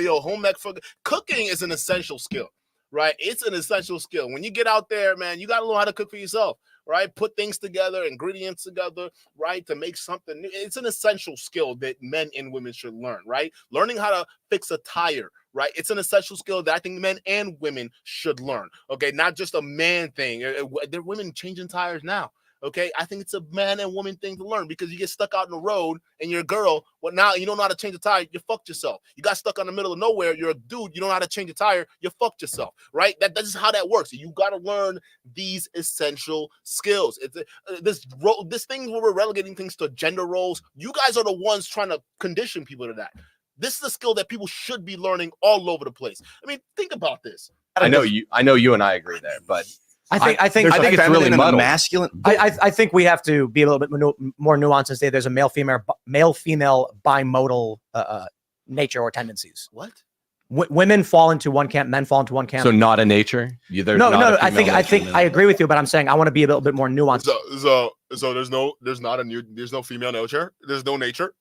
Home ec cooking is an essential skill, right? It's an essential skill. When you get out there, man, you got to learn how to cook for yourself. Right? Put things together, ingredients together, right? To make something new. It's an essential skill that men and women should learn, right? Learning how to fix a tire, right? It's an essential skill that I think men and women should learn, okay? Not just a man thing. There are women changing tires now, okay? I think it's a man and woman thing to learn, because you get stuck out in the road and you're a girl. Well, now you don't know how to change a tire. You fucked yourself. You got stuck in the middle of nowhere. You're a dude. You don't know how to change a tire. You fucked yourself, right? That's how that works. You got to learn these essential skills. It's this thing where we're relegating things to gender roles. You guys are the ones trying to condition people to that. This is a skill that people should be learning all over the place. I mean, think about this. I know you and I agree there, but I think it's really muddled. Masculine. I think we have to be a little bit more nuanced and say there's a male female bimodal nature or tendencies. What? women fall into one camp, men fall into one camp. So not a nature. No. I think I agree with you, but I'm saying I want to be a little bit more nuanced. So there's no female nature. There's no nature.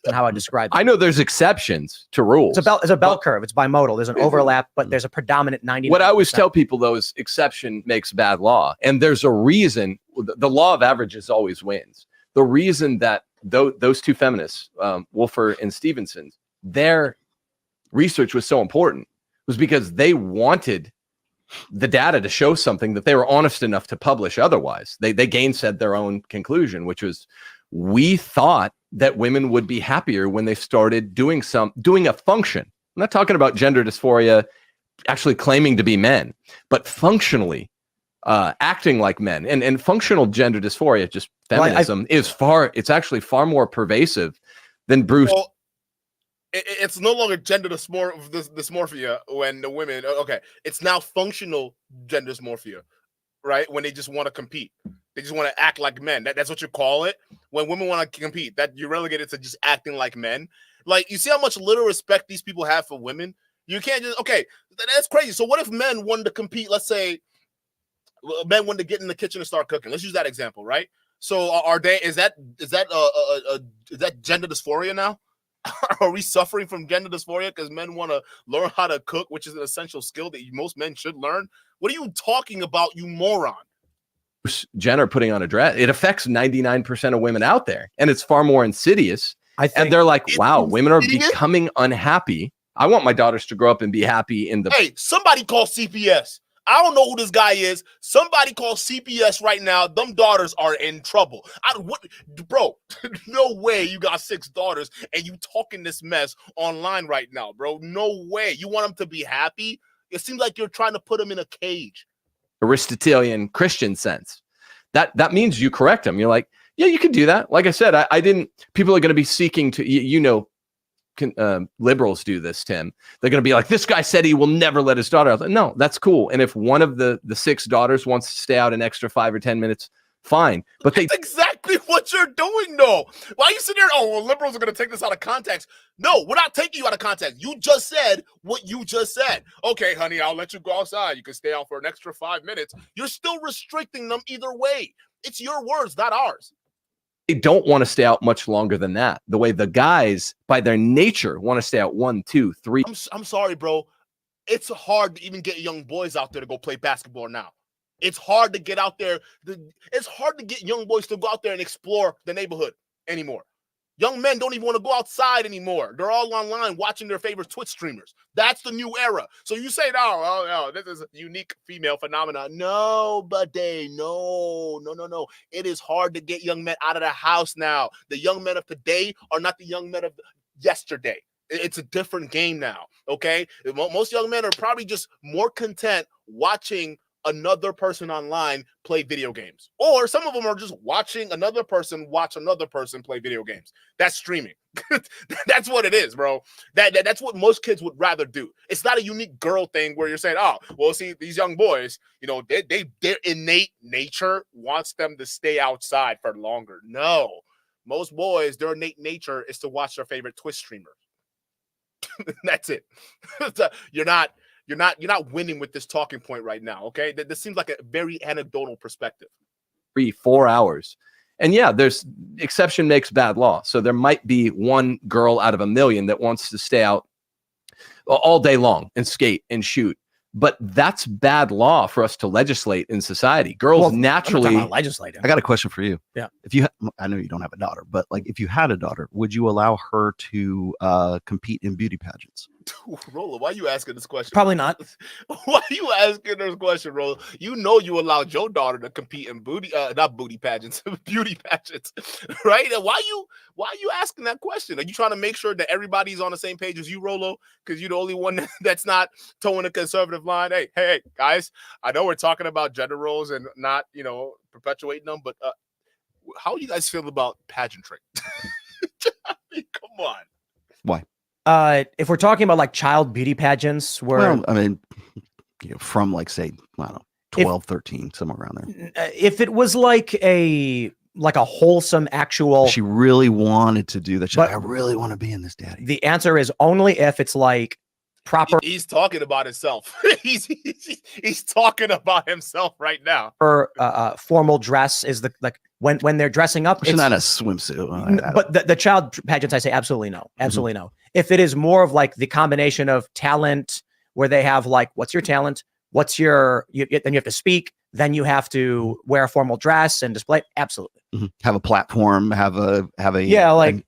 And how I describe it. I know there's exceptions to rules. It's a bell curve. It's bimodal. There's an overlap, but there's a predominant 90. What I always tell people though is exception makes bad law, and there's a reason. The law of averages always wins. The reason that those two feminists, Wolfer and Stevenson, their research was so important was because they wanted the data to show something that they were honest enough to publish. Otherwise, they gainsaid their own conclusion, which was we thought that women would be happier when they started doing a function. I'm not talking about gender dysphoria, actually claiming to be men, but functionally acting like men. And functional gender dysphoria, just feminism, it's actually far more pervasive than Bruce. Well, it's no longer gender dysmorphia when the women, it's now functional gender dysmorphia, right? When they just want to compete. They just want to act like men. That's what you call it. When women want to compete, that you relegate it to just acting like men. Like, you see how much little respect these people have for women? You can't just, that's crazy. So what if men wanted to compete? Let's say men wanted to get in the kitchen and start cooking. Let's use that example, right? So is that gender dysphoria now? Are we suffering from gender dysphoria because men want to learn how to cook, which is an essential skill that most men should learn? What are you talking about, you moron? Jenner putting on a dress, it affects 99% of women out there, and it's far more insidious. And they're like, wow, women are becoming unhappy. I want my daughters to grow up and be happy in the... Hey, somebody call CPS. I don't know who this guy is. Somebody call CPS right now. Them daughters are in trouble. Bro, no way you got 6 daughters and you talking this mess online right now, bro. No way. You want them to be happy? It seems like you're trying to put them in a cage. Aristotelian Christian sense. That means you correct them. You're like, yeah, you could do that. Like I said, I didn't... People are going to be seeking to, liberals do this, Tim. They're going to be like, this guy said he will never let his daughter out. No, that's cool. And if one of the 6 daughters wants to stay out an extra 5 or 10 minutes, fine. But that's exactly what you're doing, though. Why are you sitting there? Liberals are going to take this out of context. No, we're not taking you out of context. You just said what you just said. Okay, honey, I'll let you go outside. You can stay out for an extra 5 minutes. You're still restricting them either way. It's your words, not ours. They don't want to stay out much longer than that. The way the guys, by their nature, want to stay out 1, 2, 3. I'm sorry, bro. It's hard to even get young boys out there to go play basketball now. It's hard to get out there. It's hard to get young boys to go out there and explore the neighborhood anymore. Young men don't even want to go outside anymore. They're all online watching their favorite Twitch streamers. That's the new era. So you say, no, this is a unique female phenomenon. No, buddy, no. It is hard to get young men out of the house now. The young men of today are not the young men of yesterday. It's a different game now, okay? Most young men are probably just more content watching another person online play video games, or some of them are just watching another person watch another person play video games. That's streaming. That's what it is, bro. That's what most kids would rather do. It's not a unique girl thing where you're saying, oh, well, see, these young boys, their innate nature wants them to stay outside for longer. No, most boys, their innate nature is to watch their favorite Twitch streamer. That's it. You're not winning with this talking point right now, okay? This seems like a very anecdotal perspective. 3-4 hours. And yeah, there's exception makes bad law. So there might be one girl out of a million that wants to stay out all day long and skate and shoot. But that's bad law for us to legislate in society. Girls naturally legislating. I got a question for you. Yeah. I know you don't have a daughter, but like if you had a daughter, would you allow her to compete in beauty pageants? Rollo, why are you asking this question? Probably not. Why are you asking this question, Rollo? You know you allowed your daughter to compete in not booty pageants, beauty pageants, right? And why are you asking that question? Are you trying to make sure that everybody's on the same page as you, Rollo? Because you're the only one that's not towing a conservative line. Hey, guys, I know we're talking about gender roles and not, perpetuating them, but how do you guys feel about pageantry? I mean, come on. Why? If we're talking about like child beauty pageants, from like, say, I don't know, 12, 13, somewhere around there. If it was like a wholesome actual, she really wanted to do that. I really want to be in this, Daddy. The answer is only if it's like proper. He's talking about himself. he's talking about himself right now. Formal dress is when they're dressing up. It's not a swimsuit. But the child pageants, I say absolutely no, absolutely no. If it is more of like the combination of talent, where they have like, what's your talent? What's your? Then you have to speak. Then you have to wear a formal dress and display. Absolutely. Have a platform. Have a. Yeah, like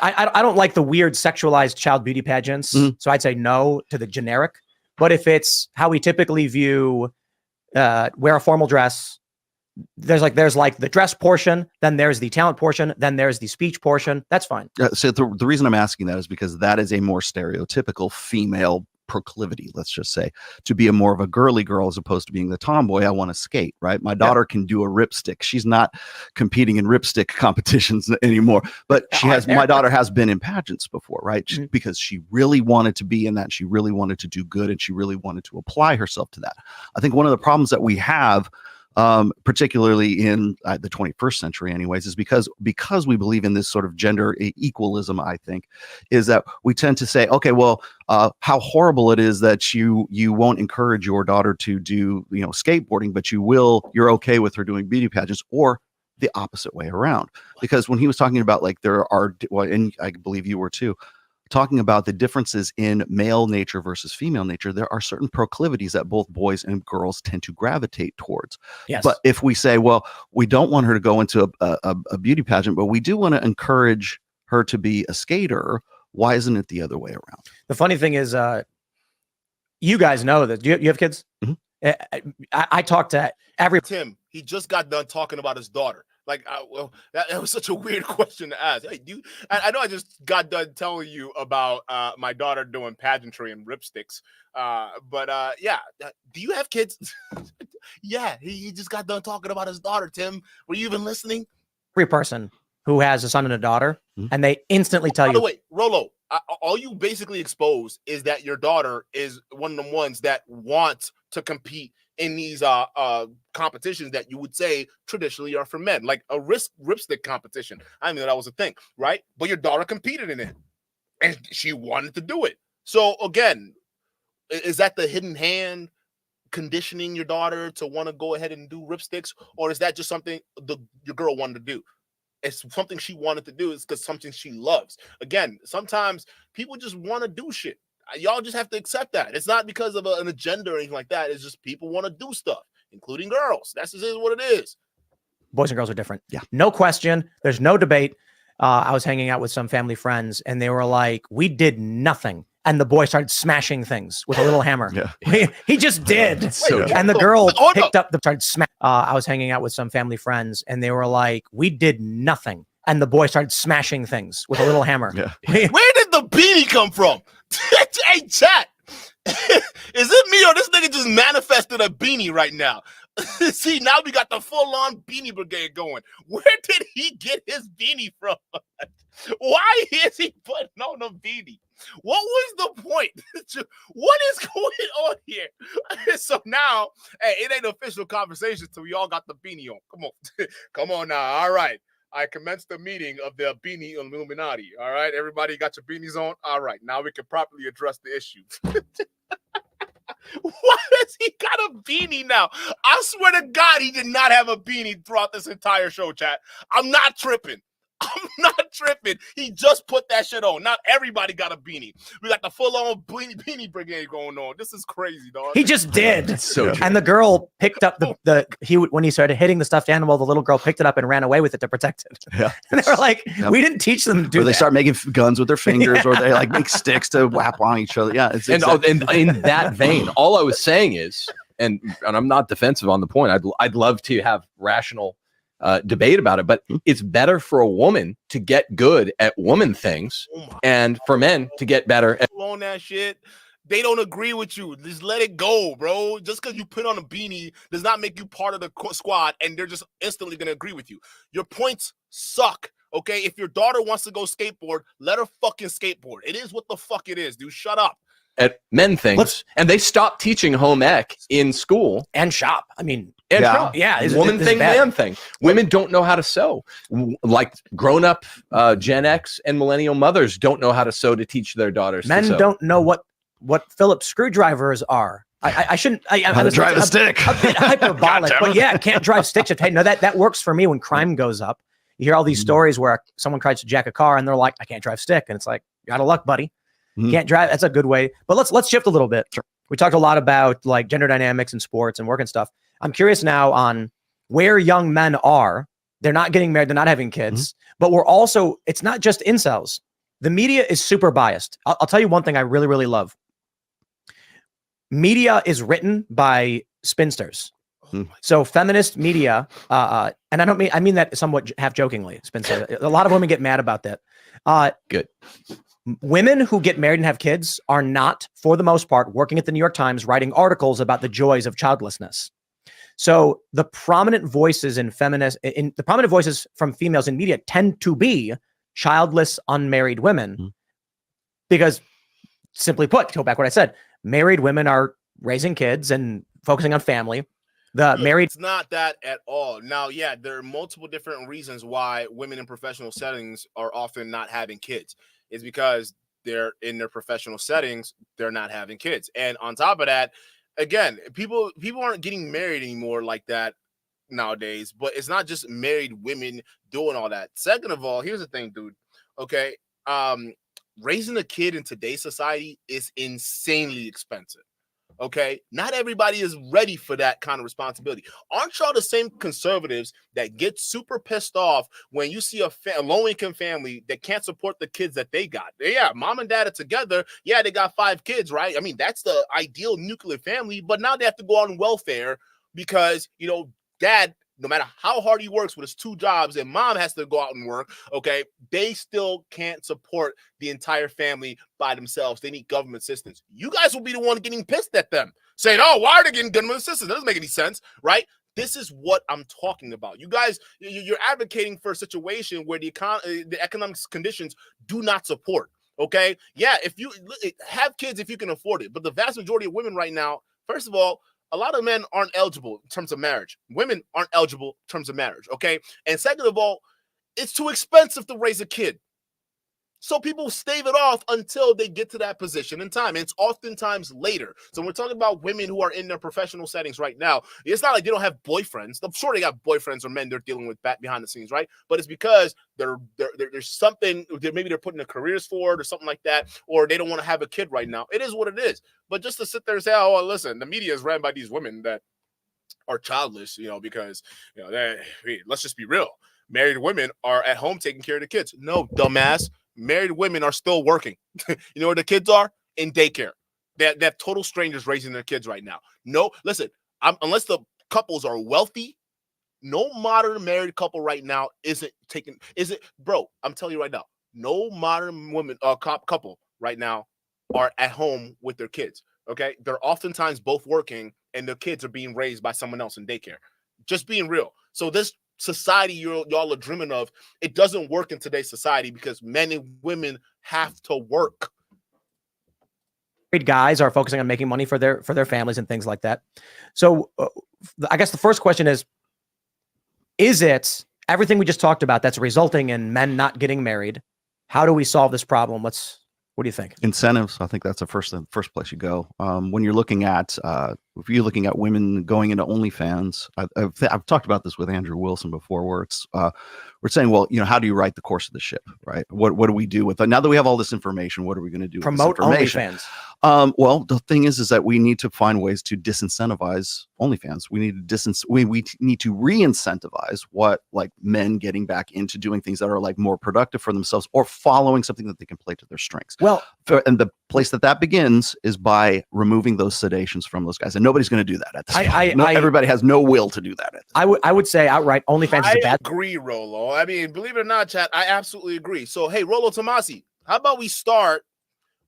I don't like the weird sexualized child beauty pageants. So I'd say no to the generic. But if it's how we typically view, wear a formal dress. There's like the dress portion, then there's the talent portion, then there's the speech portion. That's fine. So the reason I'm asking that is because that is a more stereotypical female proclivity, let's just say, to be a more of a girly girl as opposed to being the tomboy. I want to skate, right? My daughter can do a ripstick. She's not competing in ripstick competitions anymore, but my daughter has been in pageants before, right? Because she really wanted to be in that. She really wanted to do good, and she really wanted to apply herself to that. I think one of the problems that we have, particularly in the 21st century anyways, is because we believe in this sort of gender equalism, I think, is that we tend to say, okay, well, how horrible it is that you won't encourage your daughter to do, skateboarding, but you're okay with her doing beauty pageants, or the opposite way around. Because when he was talking about like and I believe you were too, talking about the differences in male nature versus female nature, there are certain proclivities that both boys and girls tend to gravitate towards. Yes. But if we say, well, we don't want her to go into a beauty pageant, but we do want to encourage her to be a skater, why isn't it the other way around? The funny thing is, you guys know that. You have kids? I talk to every. Tim, he just got done talking about his daughter. Like, that was such a weird question to ask. Hey, I know I just got done telling you about my daughter doing pageantry and ripsticks. Yeah. Do you have kids? Yeah, he just got done talking about his daughter, Tim. Were you even listening? Every person who has a son and a daughter, and they instantly tell you. By the way, Rollo, all you basically exposed is that your daughter is one of the ones that wants to compete in these competitions that you would say traditionally are for men, like a ripstick competition. I mean, that was a thing, right? But your daughter competed in it, and she wanted to do it. So again, is that the hidden hand conditioning your daughter to want to go ahead and do ripsticks, or is that just something your girl wanted to do? It's something she wanted to do. It's because something she loves. Again, sometimes people just want to do shit. Y'all just have to accept that. It's not because of an agenda or anything like that. It's just people want to do stuff, including girls. That's just what it is. Boys and girls are different. Yeah. No question. There's no debate. I was hanging out with some family friends, and they were like, we did nothing. And the boy started smashing things with a little hammer. Yeah. He just did. And the girl picked up started smash. I was hanging out with some family friends, and they were like, we did nothing. And the boy started smashing things with a little hammer. Yeah. Where did the beanie come from? Hey, chat. Is it me or this nigga just manifested a beanie right now? See, now we got the full-on beanie brigade going. Where did he get his beanie from? Why is he putting on a beanie? What was the point? What is going on here? So now, hey, it ain't official conversation till we all got the beanie on. Come on. Come on now. All right. I commenced the meeting of the beanie Illuminati. All right. Everybody got your beanies on? All right. Now we can properly address the issue. Why has he got a beanie now? I swear to God, he did not have a beanie throughout this entire show, chat. I'm not tripping. I'm not tripping. He just put that shit on. Not everybody got a beanie. We got the full-on beanie brigade going on. This is crazy, dog. He just did. That's so true. And the girl picked up when he started hitting the stuffed animal, the little girl picked it up and ran away with it to protect it. Yeah. And they were like, we didn't teach them to do that. Or they start making guns with their fingers, or they like make sticks to whap on each other. Yeah. It's and in that vein, all I was saying is, and I'm not defensive on the point. I'd love to have rational debate about it, but it's better for a woman to get good at woman things and for men to get better at on that shit. They don't agree with you. Just let it go, bro. Just because you put on a beanie does not make you part of the squad, and they're just instantly going to agree with you. Your points suck, okay? If your daughter wants to go skateboard, let her fucking skateboard. It is what the fuck it is, dude. Shut up. At men things, and they stopped teaching home ec in school and shop. I mean, woman thing, man thing. Women don't know how to sew. Like grown-up Gen X and millennial mothers don't know how to sew to teach their daughters. Men don't know what what Phillips screwdrivers are. I shouldn't. How to drive a stick. A bit hyperbolic, but yeah, can't drive stick shift. Hey, no, that works for me when crime goes up. You hear all these stories where someone tries to jack a car and they're like, I can't drive stick. And it's like, you're out of luck, buddy. Can't drive. That's a good way. But let's shift a little bit. Sure. We talked a lot about like gender dynamics in sports and work and stuff. I'm curious now on where young men are. They're not getting married. They're not having kids. But we're also, it's not just incels. The media is super biased. I'll tell you one thing I really, really love. Media is written by spinsters. So feminist media, and I mean that somewhat half jokingly, spinster. A lot of women get mad about that. Good. Women who get married and have kids are not, for the most part, working at the New York Times, writing articles about the joys of childlessness. So the prominent voices in the prominent voices from females in media tend to be childless, unmarried women, because simply put, go back what I said, married women are raising kids and focusing on family. The married, it's not that at all. Now, yeah, there are multiple different reasons why women in professional settings are often not having kids. It's because they're in their professional settings, they're not having kids. And on top of that, again, people aren't getting married anymore like that nowadays, but it's not just married women doing all that. Second of all, here's the thing, dude. Okay. Raising a kid in today's society is insanely expensive. Okay, not everybody is ready for that kind of responsibility. Aren't y'all the same conservatives that get super pissed off when you see a low-income family that can't support the kids that they got? Yeah, mom and dad are together. Yeah, they got 5 kids, right? I mean, that's the ideal nuclear family, but now they have to go on welfare because, you know, dad, no matter how hard he works with his 2 jobs and mom has to go out and work, okay, they still can't support the entire family by themselves. They need government assistance. You guys will be the one getting pissed at them, saying, oh, why are they getting government assistance? That doesn't make any sense, right? This is what I'm talking about. You guys, you're advocating for a situation where the economic conditions do not support, okay? Yeah, if you have kids, if you can afford it, but the vast majority of women right now, first of all, a lot of men aren't eligible in terms of marriage. Women aren't eligible in terms of marriage, okay? And second of all, it's too expensive to raise a kid. So people stave it off until they get to that position in time. And it's oftentimes later. So when we're talking about women who are in their professional settings right now, it's not like they don't have boyfriends. I'm sure they got boyfriends or men they're dealing with back behind the scenes, right? But it's because there's something, maybe they're putting their careers forward or something like that, or they don't want to have a kid right now. It is what it is. But just to sit there and say, oh, well, listen, the media is ran by these women that are childless, you know, because, you know, let's just be real. Married women are at home taking care of the kids. No, dumbass. Married women are still working. You know where the kids are? In daycare. They have total strangers raising their kids right now. No, listen, unless the couples are wealthy, no modern married couple right now bro, I'm telling you right now, no modern woman couple right now are at home with their kids, okay? They're oftentimes both working and their kids are being raised by someone else in daycare. Just being real. So this society y'all are dreaming of, it doesn't work in today's society because men and women have to work. Guys are focusing on making money for their families and things like that. So I guess the first question is it everything we just talked about that's resulting in men not getting married? How do we solve this problem? What do you think? Incentives. I think that's the first place you go. When you're looking at, if you're looking at women going into OnlyFans, I've talked about this with Andrew Wilson before, where it's we're saying, well, you know, how do you right the course of the ship, right? What do we do with it now that we have all this information? What are we going to do? Promote with this information? OnlyFans. Well, the thing is that we need to find ways to disincentivize OnlyFans. We need to we need to re-incentivize what, like, men getting back into doing things that are like more productive for themselves or following something that they can play to their strengths. Well, and the place that begins is by removing those sedations from those guys, and nobody's going to do that at this point. Everybody has no will to do that. I would say outright, OnlyFans is a bad. I agree, Rollo. I mean, believe it or not, chat, I absolutely agree. So, hey, Rollo Tomasi, how about we start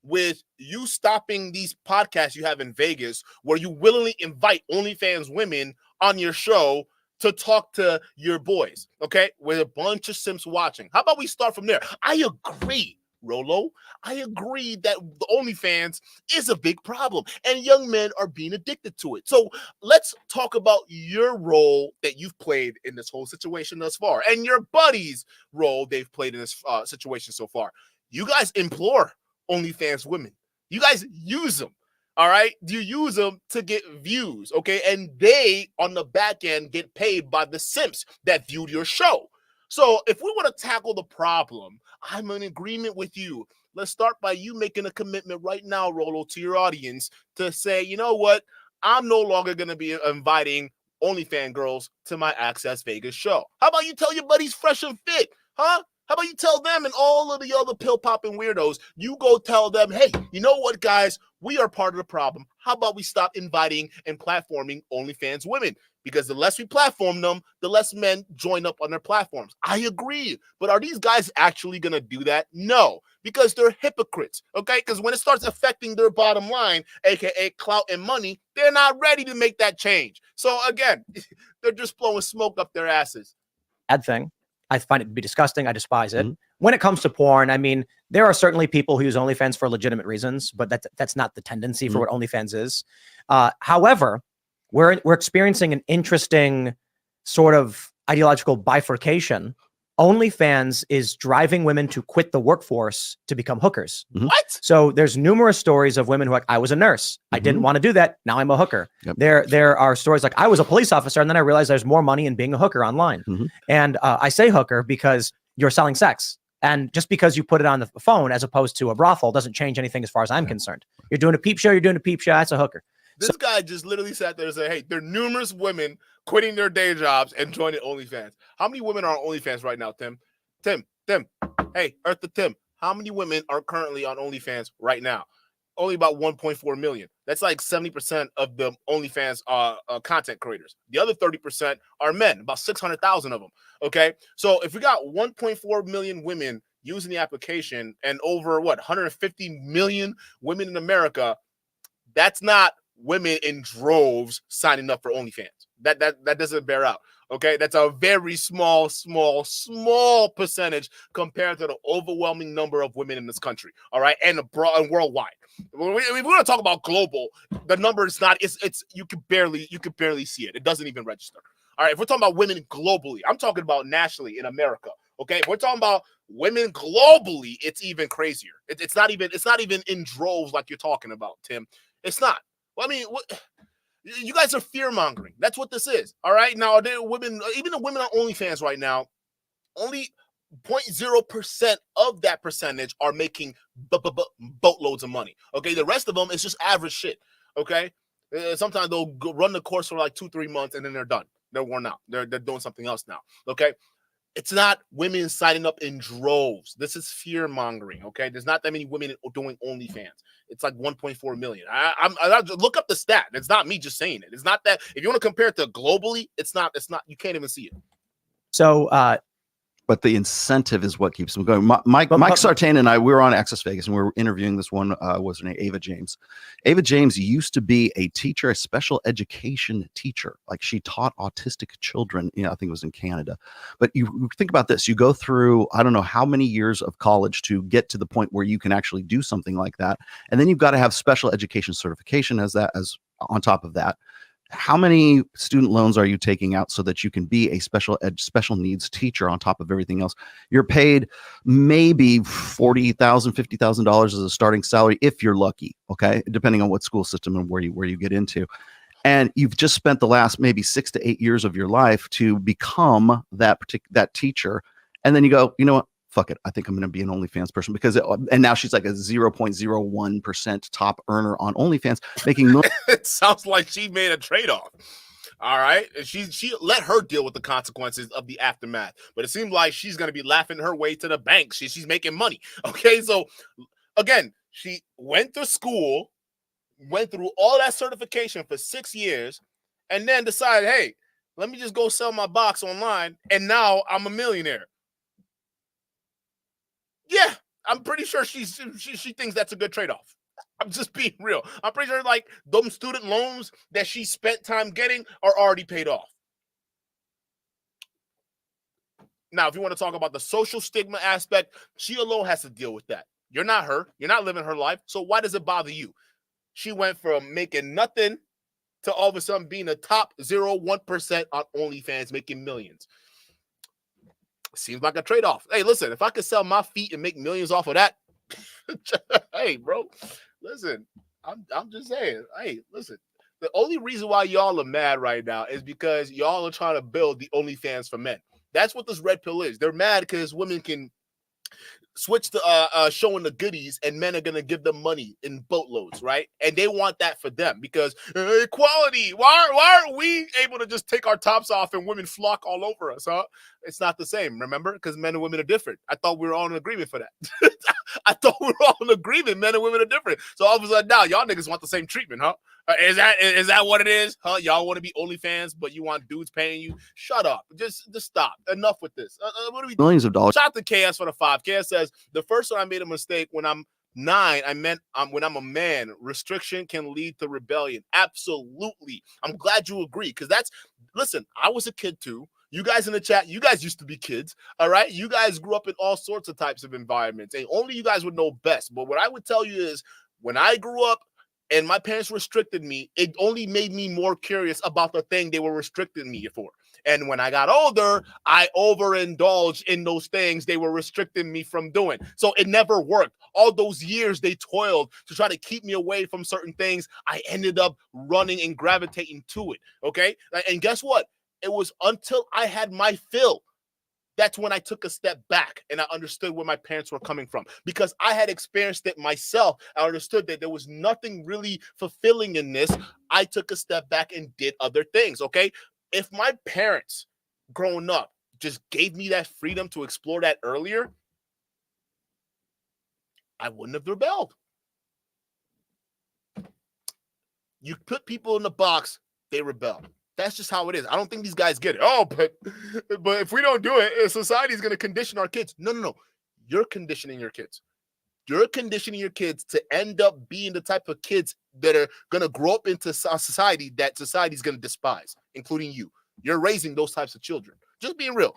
with you stopping these podcasts you have in Vegas where you willingly invite OnlyFans women on your show to talk to your boys, okay, with a bunch of simps watching? How about we start from there? I agree, Rollo. I agree that the OnlyFans is a big problem and young men are being addicted to it. So let's talk about your role that you've played in this whole situation thus far and your buddies' role they've played in this situation so far. You guys implore OnlyFans women You guys use them. All right. You use them to get views. Okay. And they on the back end get paid by the simps that viewed your show. So if we want to tackle the problem, I'm in agreement with you. Let's start by you making a commitment right now, Rollo, to your audience to say, you know what? I'm no longer going to be inviting OnlyFans girls to my Access Vegas show. How about you tell your buddies Fresh and Fit? Huh? How about you tell them and all of the other pill-popping weirdos, you go tell them, hey, you know what, guys? We are part of the problem. How about we stop inviting and platforming OnlyFans women? Because the less we platform them, the less men join up on their platforms. I agree. But are these guys actually going to do that? No, because they're hypocrites, okay? Because when it starts affecting their bottom line, aka clout and money, they're not ready to make that change. So again, they're just blowing smoke up their asses. Bad thing. I find it to be disgusting. I despise it. When it comes to porn, I mean, there are certainly people who use OnlyFans for legitimate reasons, but that's not the tendency for what OnlyFans is. However, we're experiencing an interesting sort of ideological bifurcation. OnlyFans is driving women to quit the workforce to become hookers. What? So there's numerous stories of women who are like, I was a nurse. I didn't want to do that. Now I'm a hooker. There are stories like I was a police officer and then I realized there's more money in being a hooker online. And I say hooker because you're selling sex. And just because you put it on the phone as opposed to a brothel doesn't change anything as far as I'm concerned. You're doing a peep show. That's a hooker. This guy just literally sat there and said, hey, there are numerous women quitting their day jobs and joining OnlyFans. How many women are on OnlyFans right now, Tim? Tim. Hey, Eartha Tim. How many women are currently on OnlyFans right now? Only about 1.4 million. That's like 70% of the OnlyFans content creators. The other 30% are men, about 600,000 of them. Okay. So if we got 1.4 million women using the application and over 150 million women in America, that's not women in droves signing up for OnlyFans. That doesn't bear out. Okay, that's a very small percentage compared to the overwhelming number of women in this country. All right, and worldwide. We're going to talk about global. The number is not. It's you can barely see it. It doesn't even register. All right, if we're talking about women globally, I'm talking about nationally in America. Okay, if we're talking about women globally, it's even crazier. It's not even in droves like you're talking about, Tim. It's not. Well, I mean, you guys are fear mongering. That's what this is. All right. Now, there are women, even the women on OnlyFans right now, only 0.0% of that percentage are making boatloads of money. Okay. The rest of them is just average shit. Okay. Sometimes they'll run the course for like 2-3 months and then they're done. They're worn out. They're doing something else now. Okay. It's not women signing up in droves. This is fear mongering. Okay. There's not that many women doing OnlyFans. It's like 1.4 million. I look up the stat. It's not me just saying it. It's not that. If you want to compare it to globally, it's not. You can't even see it. So, but the incentive is what keeps them going. Mike Sartain and I, we were on Access Vegas and we were interviewing this one, what's her name? Ava James. Ava James used to be a teacher, a special education teacher. Like she taught autistic children, I think it was in Canada. But you think about this, you go through, I don't know how many years of college to get to the point where you can actually do something like that. And then you've got to have special education certification as on top of that. How many student loans are you taking out so that you can be a special needs teacher on top of everything else? You're paid maybe $40,000, $50,000 as a starting salary if you're lucky, okay? Depending on what school system and where you get into. And you've just spent the last maybe 6 to 8 years of your life to become that teacher. And then you go, you know what? Fuck it. I think I'm going to be an OnlyFans person and now she's like a 0.01% top earner on OnlyFans, making millions. It sounds like she made a trade-off. All right. She let her deal with the consequences of the aftermath, but it seems like she's going to be laughing her way to the bank. She's making money. Okay. So again, she went to school, went through all that certification for 6 years, and then decided, hey, let me just go sell my box online. And now I'm a millionaire. Yeah, I'm pretty sure she thinks that's a good trade-off. I'm just being real. I'm pretty sure like those student loans that she spent time getting are already paid off. Now, if you want to talk about the social stigma aspect, she alone has to deal with that. You're not her. You're not living her life. So why does it bother you? She went from making nothing to all of a sudden being a top 0.1% on OnlyFans, making millions. Seems like a trade-off. Hey, listen, if I could sell my feet and make millions off of that, hey, bro, listen, I'm just saying. Hey, listen. The only reason why y'all are mad right now is because y'all are trying to build the OnlyFans for men. That's what this red pill is. They're mad because women can switch to showing the goodies, and men are gonna give them money in boatloads, right? And they want that for them because equality. Why aren't we able to just take our tops off and women flock all over us, huh? It's not the same, remember? Because men and women are different. I thought we were all in agreement for that. I thought we were all in agreement. Men and women are different. So all of a sudden now, y'all niggas want the same treatment, huh? Is that what it is? Huh? Y'all want to be OnlyFans, but you want dudes paying you? Shut up. Just stop. Enough with this. What are we Millions of dollars. Shout out to KS for the 5. KS says, the first time I made a mistake when I'm 9, I meant when I'm a man. Restriction can lead to rebellion. Absolutely. I'm glad you agree, because listen, I was a kid too. You guys in the chat, you guys used to be kids, all right? You guys grew up in all sorts of types of environments, and only you guys would know best. But what I would tell you is, when I grew up, and my parents restricted me, it only made me more curious about the thing they were restricting me for. And when I got older, I overindulged in those things they were restricting me from doing. So it never worked. All those years they toiled to try to keep me away from certain things, I ended up running and gravitating to it, okay? And guess what? It was until I had my fill. That's when I took a step back and I understood where my parents were coming from, because I had experienced it myself. I understood that there was nothing really fulfilling in this. I took a step back and did other things, okay? If my parents growing up just gave me that freedom to explore that earlier, I wouldn't have rebelled. You put people in the box, they rebel. That's just how it is. I don't think these guys get it. Oh, but if we don't do it, society's going to condition our kids. No. You're conditioning your kids. You're conditioning your kids to end up being the type of kids that are going to grow up into a society that society's going to despise, including you. You're raising those types of children. Just being real.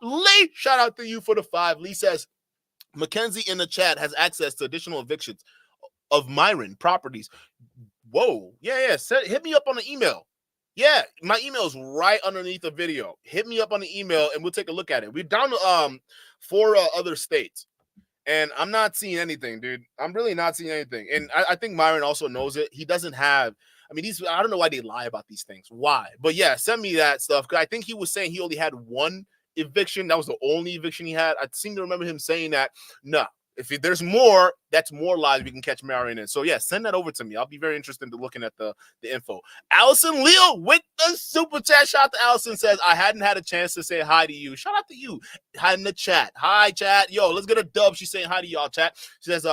Lee, shout out to you for the 5. Lee says, Mackenzie in the chat has access to additional evictions of Myron properties. Whoa. Yeah. Hit me up on the email. Yeah, my email is right underneath the video. Hit me up on the email and we'll take a look at it. We're down to 4 other states, and I'm not seeing anything, dude. I'm really not seeing anything. And I think Myron also knows it. He doesn't have, I don't know why they lie about these things. Why? But yeah, send me that stuff. Because I think he was saying he only had 1 eviction. That was the only eviction he had. I seem to remember him saying that. No. If there's more, that's more lies we can catch Marion in. So, yeah, send that over to me. I'll be very interested in looking at the info. Allison Leo with the super chat. Shout out to Allison, says, I hadn't had a chance to say hi to you. Shout out to you. Hi in the chat. Hi, chat. Yo, let's get a dub. She's saying hi to y'all, chat. She says,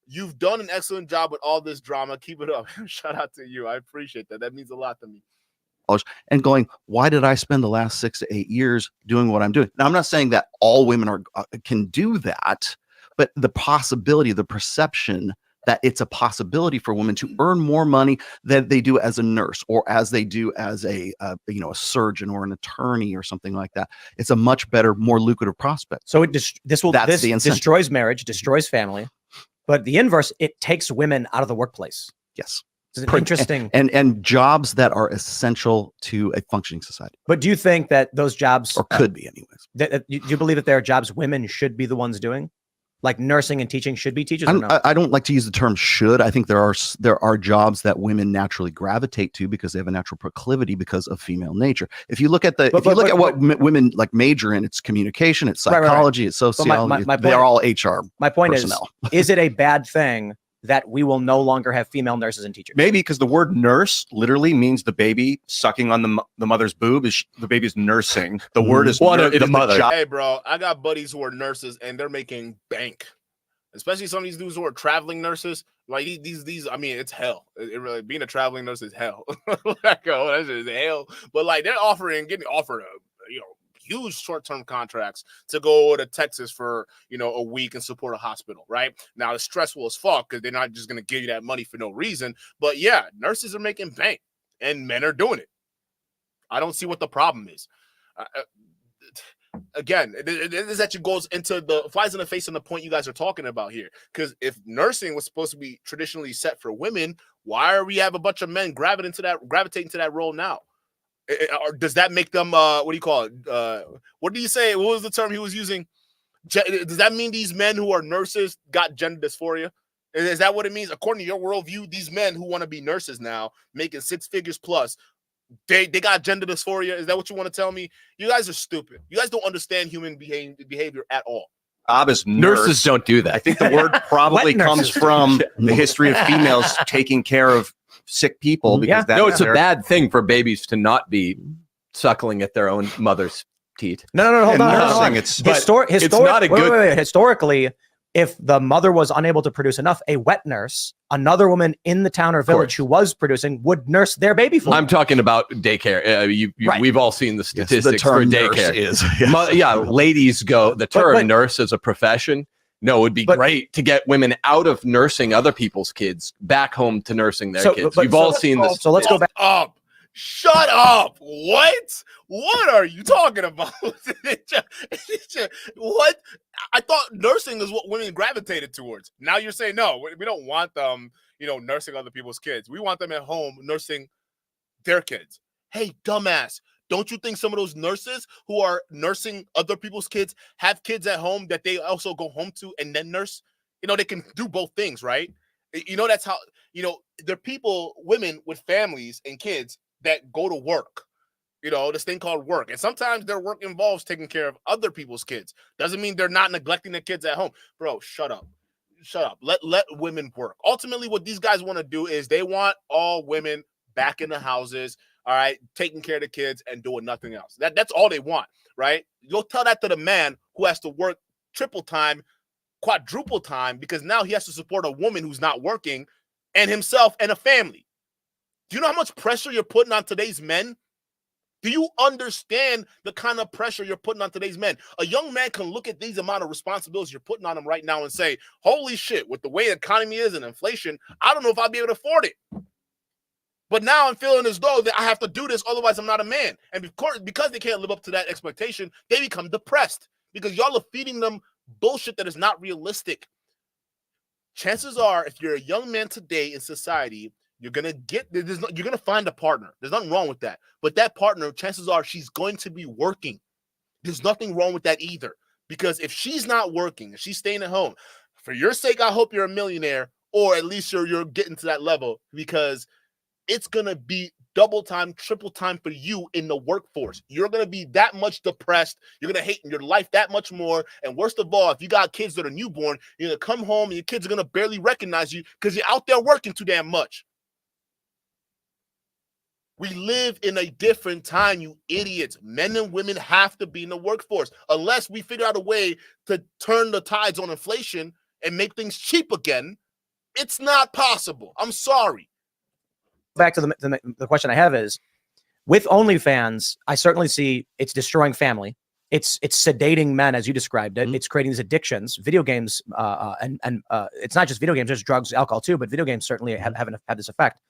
you've done an excellent job with all this drama. Keep it up. Shout out to you. I appreciate that. That means a lot to me. And going, why did I spend the last 6 to 8 years doing what I'm doing? Now, I'm not saying that all women can do that. But the possibility, the perception that it's a possibility for women to earn more money than they do as a nurse or as they do as a surgeon or an attorney or something like that. It's a much better, more lucrative prospect. So this destroys marriage, destroys family. But the inverse, it takes women out of the workplace. Yes. It's interesting. And jobs that are essential to a functioning society. But do you think that those jobs, or could be anyways, do you believe that there are jobs women should be the ones doing? Like nursing and teaching should be teachers? I don't like to use the term should. I think there are jobs that women naturally gravitate to because they have a natural proclivity because of female nature. If you look at what women like major in, it's communication, it's psychology, it's sociology. They are all HR. My point personnel. Is it a bad thing that we will no longer have female nurses and teachers? Maybe, because the word nurse literally means the baby sucking on the mother's boob. The baby's nursing. The word is the mother. Hey, bro, I got buddies who are nurses and they're making bank. Especially some of these dudes who are traveling nurses. Like these, it's hell. It really, being a traveling nurse is hell. That shit is hell. But like they're getting offered huge short-term contracts to go to Texas for, a week and support a hospital, right? Now, it's stressful as fuck because they're not just going to give you that money for no reason. But yeah, nurses are making bank and men are doing it. I don't see what the problem is. Again, this actually flies in the face on the point you guys are talking about here. Because if nursing was supposed to be traditionally set for women, why are we have a bunch of men gravitating to that role now? Or does that make them, what do you call it? What do you say? What was the term he was using? Does that mean these men who are nurses got gender dysphoria? Is that what it means? According to your worldview, these men who want to be nurses now, making 6 figures plus, they got gender dysphoria. Is that what you want to tell me? You guys are stupid. You guys don't understand human behavior at all. Job as Nurses don't do that. I think the word probably comes from the history of females taking care of sick people. Because no, it's a bad thing for babies to not be suckling at their own mother's teat. No, hold on. It's not a good. Historically, if the mother was unable to produce enough, a wet nurse, another woman in the town or village who was producing, would nurse their baby for them. I'm talking about daycare. Right. We've all seen the statistics the term for daycare. Is Ladies go. The term nurse as a profession. No, it would be great to get women out of nursing other people's kids back home to nursing their kids. You've all seen this. So let's go back. Shut up. What are you talking about? What? I thought nursing is what women gravitated towards. Now you're saying, no, we don't want them, nursing other people's kids. We want them at home nursing their kids. Hey, dumbass. Don't you think some of those nurses who are nursing other people's kids have kids at home that they also go home to and then nurse? They can do both things, right? That's how, there are people, women with families and kids that go to work, this thing called work. And sometimes their work involves taking care of other people's kids. Doesn't mean they're not neglecting their kids at home. Bro, shut up. Let women work. Ultimately, what these guys want to do is they want all women back in the houses, all right, taking care of the kids and doing nothing else. That's all they want, right? You'll tell that to the man who has to work triple time, quadruple time, because now he has to support a woman who's not working and himself and a family. Do you know how much pressure you're putting on today's men? Do you understand the kind of pressure you're putting on today's men? A young man can look at these amount of responsibilities you're putting on him right now and say, holy shit, with the way the economy is and inflation, I don't know if I'll be able to afford it. But now I'm feeling as though that I have to do this, otherwise I'm not a man. And because they can't live up to that expectation, they become depressed because y'all are feeding them bullshit that is not realistic. Chances are, if you're a young man today in society, you're gonna find a partner. There's nothing wrong with that. But that partner, chances are, she's going to be working. There's nothing wrong with that either. Because if she's not working, if she's staying at home, for your sake, I hope you're a millionaire, or at least you're getting to that level, because it's gonna be double time, triple time for you in the workforce. You're gonna be that much depressed. You're gonna hate your life that much more. And worst of all, if you got kids that are newborn, you're gonna come home and your kids are gonna barely recognize you because you're out there working too damn much. We live in a different time, you idiots. Men and women have to be in the workforce. Unless we figure out a way to turn the tides on inflation and make things cheap again, it's not possible. I'm sorry. Back to the question I have is, with OnlyFans, I certainly see it's destroying family. It's sedating men, as you described it. Mm-hmm. It's creating these addictions, video games, and it's not just video games, there's drugs, alcohol too, but video games certainly have had this effect.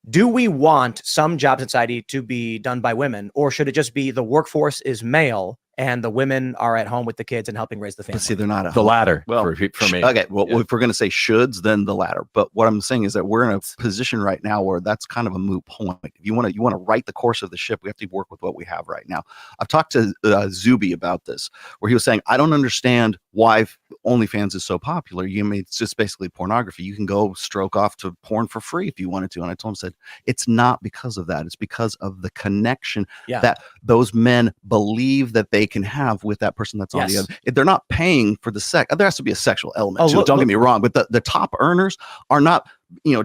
Do we want some jobs in society to be done by women, or should it just be the workforce is male and the women are at home with the kids and helping raise the family? But see, they're not at the home. latter. Well, for me. Okay. Well, if we're going to say shoulds, then the latter. But what I'm saying is that we're in a position right now where that's kind of a moot point. If you want to write the course of the ship, we have to work with what we have right now. I've talked to Zuby about this, where he was saying, I don't understand why OnlyFans is so popular. It's just basically pornography. You can go stroke off to porn for free if you wanted to. And I told him, said, it's not because of that. It's because of the connection that those men believe that they can have with that person that's on the other. If they're not paying for the sex, there has to be a sexual element to it. Don't get me wrong, but the top earners are not,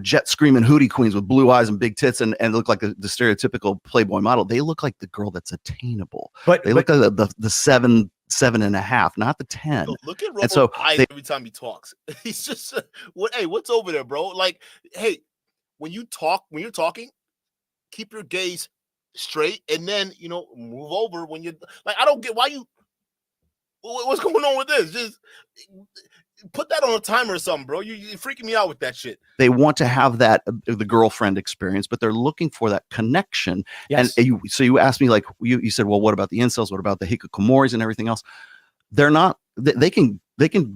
jet screaming hootie queens with blue eyes and big tits and look like the stereotypical Playboy model. They look like the girl that's attainable. They look like the 7.5, not the 10. Look at Rollo's eyes every time he talks. He's just, what's over there, bro? Like, hey, when you're talking, keep your gaze straight, and then move over when you're like, I don't get why you. What's going on with this? Just put that on a timer or something, bro. You're freaking me out with that shit. They want to have that the girlfriend experience, but they're looking for that connection. Yes. And you asked me, like, you said, well, what about the incels? What about the hikikomoris and everything else? They're not. They can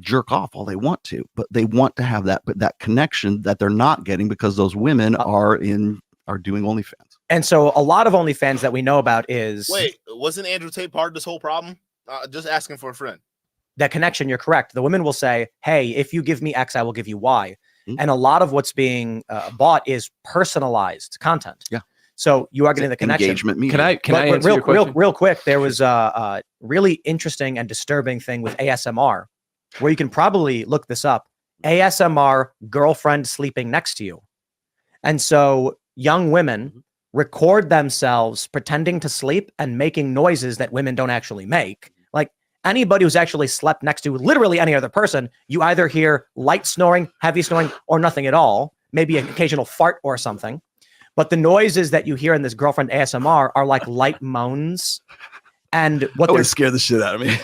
jerk off all they want to, but they want to have that connection that they're not getting because those women are doing OnlyFans. And so a lot of OnlyFans that we know about is wasn't Andrew Tate part of this whole problem? Just asking for a friend. that connection, you're correct. The women will say, hey, if you give me X, I will give you Y. Mhm. And a lot of what's being bought is personalized content. Yeah. So you are getting the connection. Engagement media. Can I answer your question? Real quick, there was a really interesting and disturbing thing with ASMR, where you can probably look this up. ASMR, girlfriend sleeping next to you. And so young women record themselves pretending to sleep and making noises that women don't actually make. Like anybody who's actually slept next to literally any other person, you either hear light snoring, heavy snoring, or nothing at all, maybe an occasional fart or something. But the noises that you hear in this girlfriend ASMR are like light moans. And what would scare the shit out of me.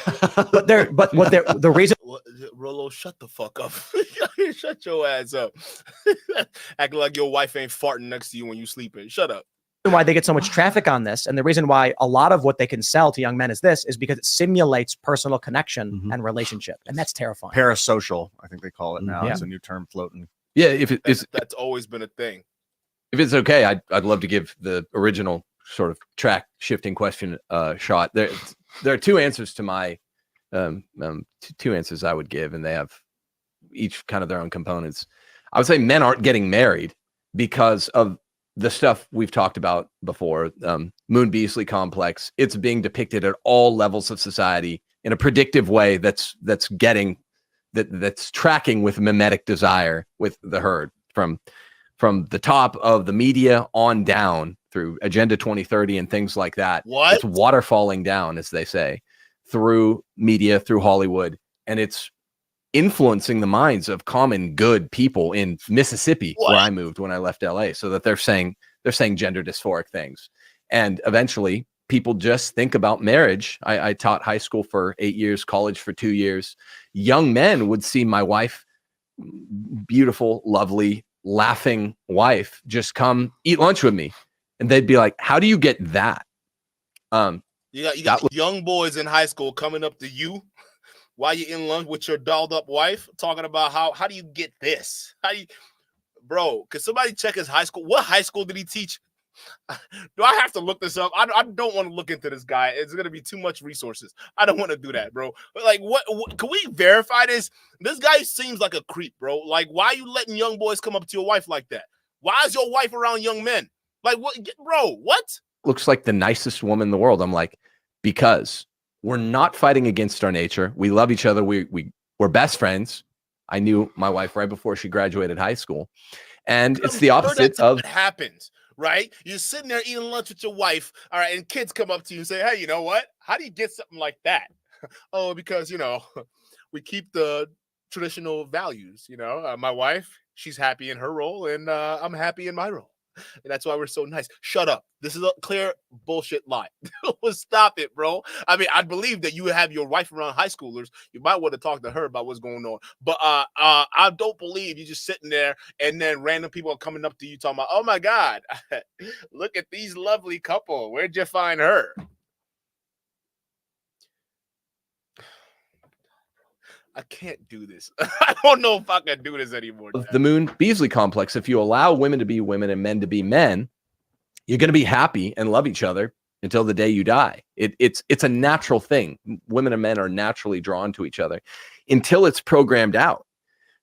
the reason Rollo, shut the fuck up. Shut your ass up. Acting like your wife ain't farting next to you when you sleeping. Shut up. why they get so much traffic on this, and the reason why a lot of what they can sell to young men is because it simulates personal connection and relationship, and that's terrifying. Parasocial, I think they call it now. Yeah. It's a new term floating. Yeah, if it is, that's always been a thing. If it's okay, I'd love to give the original sort of track shifting question shot. There are two answers to my two answers I would give, and they have each kind of their own components. I would say men aren't getting married because of the stuff we've talked about before. Moon Beasley complex. It's being depicted at all levels of society in a predictive way that's tracking with mimetic desire with the herd from the top of the media on down through Agenda 2030 and things like that. What? It's waterfalling down, as they say, through media, through Hollywood, and it's influencing the minds of common good people in Mississippi, where I moved when I left LA, so that they're saying gender dysphoric things. And eventually people just think about marriage. I taught high school for 8 years, college for 2 years. Young men would see my wife, beautiful, lovely, laughing wife, just come eat lunch with me. And they'd be like, how do you get that? You got young boys in high school coming up to you while you're in lunch with your dolled up wife, talking about how do you get this? Bro, could somebody check his high school? What high school did he teach? Do I have to look this up? I don't want to look into this guy. It's going to be too much resources. I don't want to do that, bro. Like, what can we verify this? This guy seems like a creep, bro. Like, why are you letting young boys come up to your wife like that? Why is your wife around young men? Like, what, bro, what? Looks like the nicest woman in the world. I'm like, because we're not fighting against our nature. We love each other. We're best friends. I knew my wife right before she graduated high school. And it's the opposite of what happens, right? You're sitting there eating lunch with your wife, all right, and kids come up to you and say, hey, you know what? How do you get something like that? Oh, because, we keep the traditional values, my wife, she's happy in her role, and I'm happy in my role. And that's why we're so nice. Shut up. This is a clear bullshit lie. Stop it, bro. I mean, I believe that you have your wife around high schoolers. You might want to talk to her about what's going on. But I don't believe you just sitting there and then random people are coming up to you talking about, oh my God, look at these lovely couple. Where'd you find her? I can't do this. I don't know if I can do this anymore. The Moon Beasley complex. If you allow women to be women and men to be men, you're going to be happy and love each other until the day you die. It's a natural thing. Women and men are naturally drawn to each other until it's programmed out.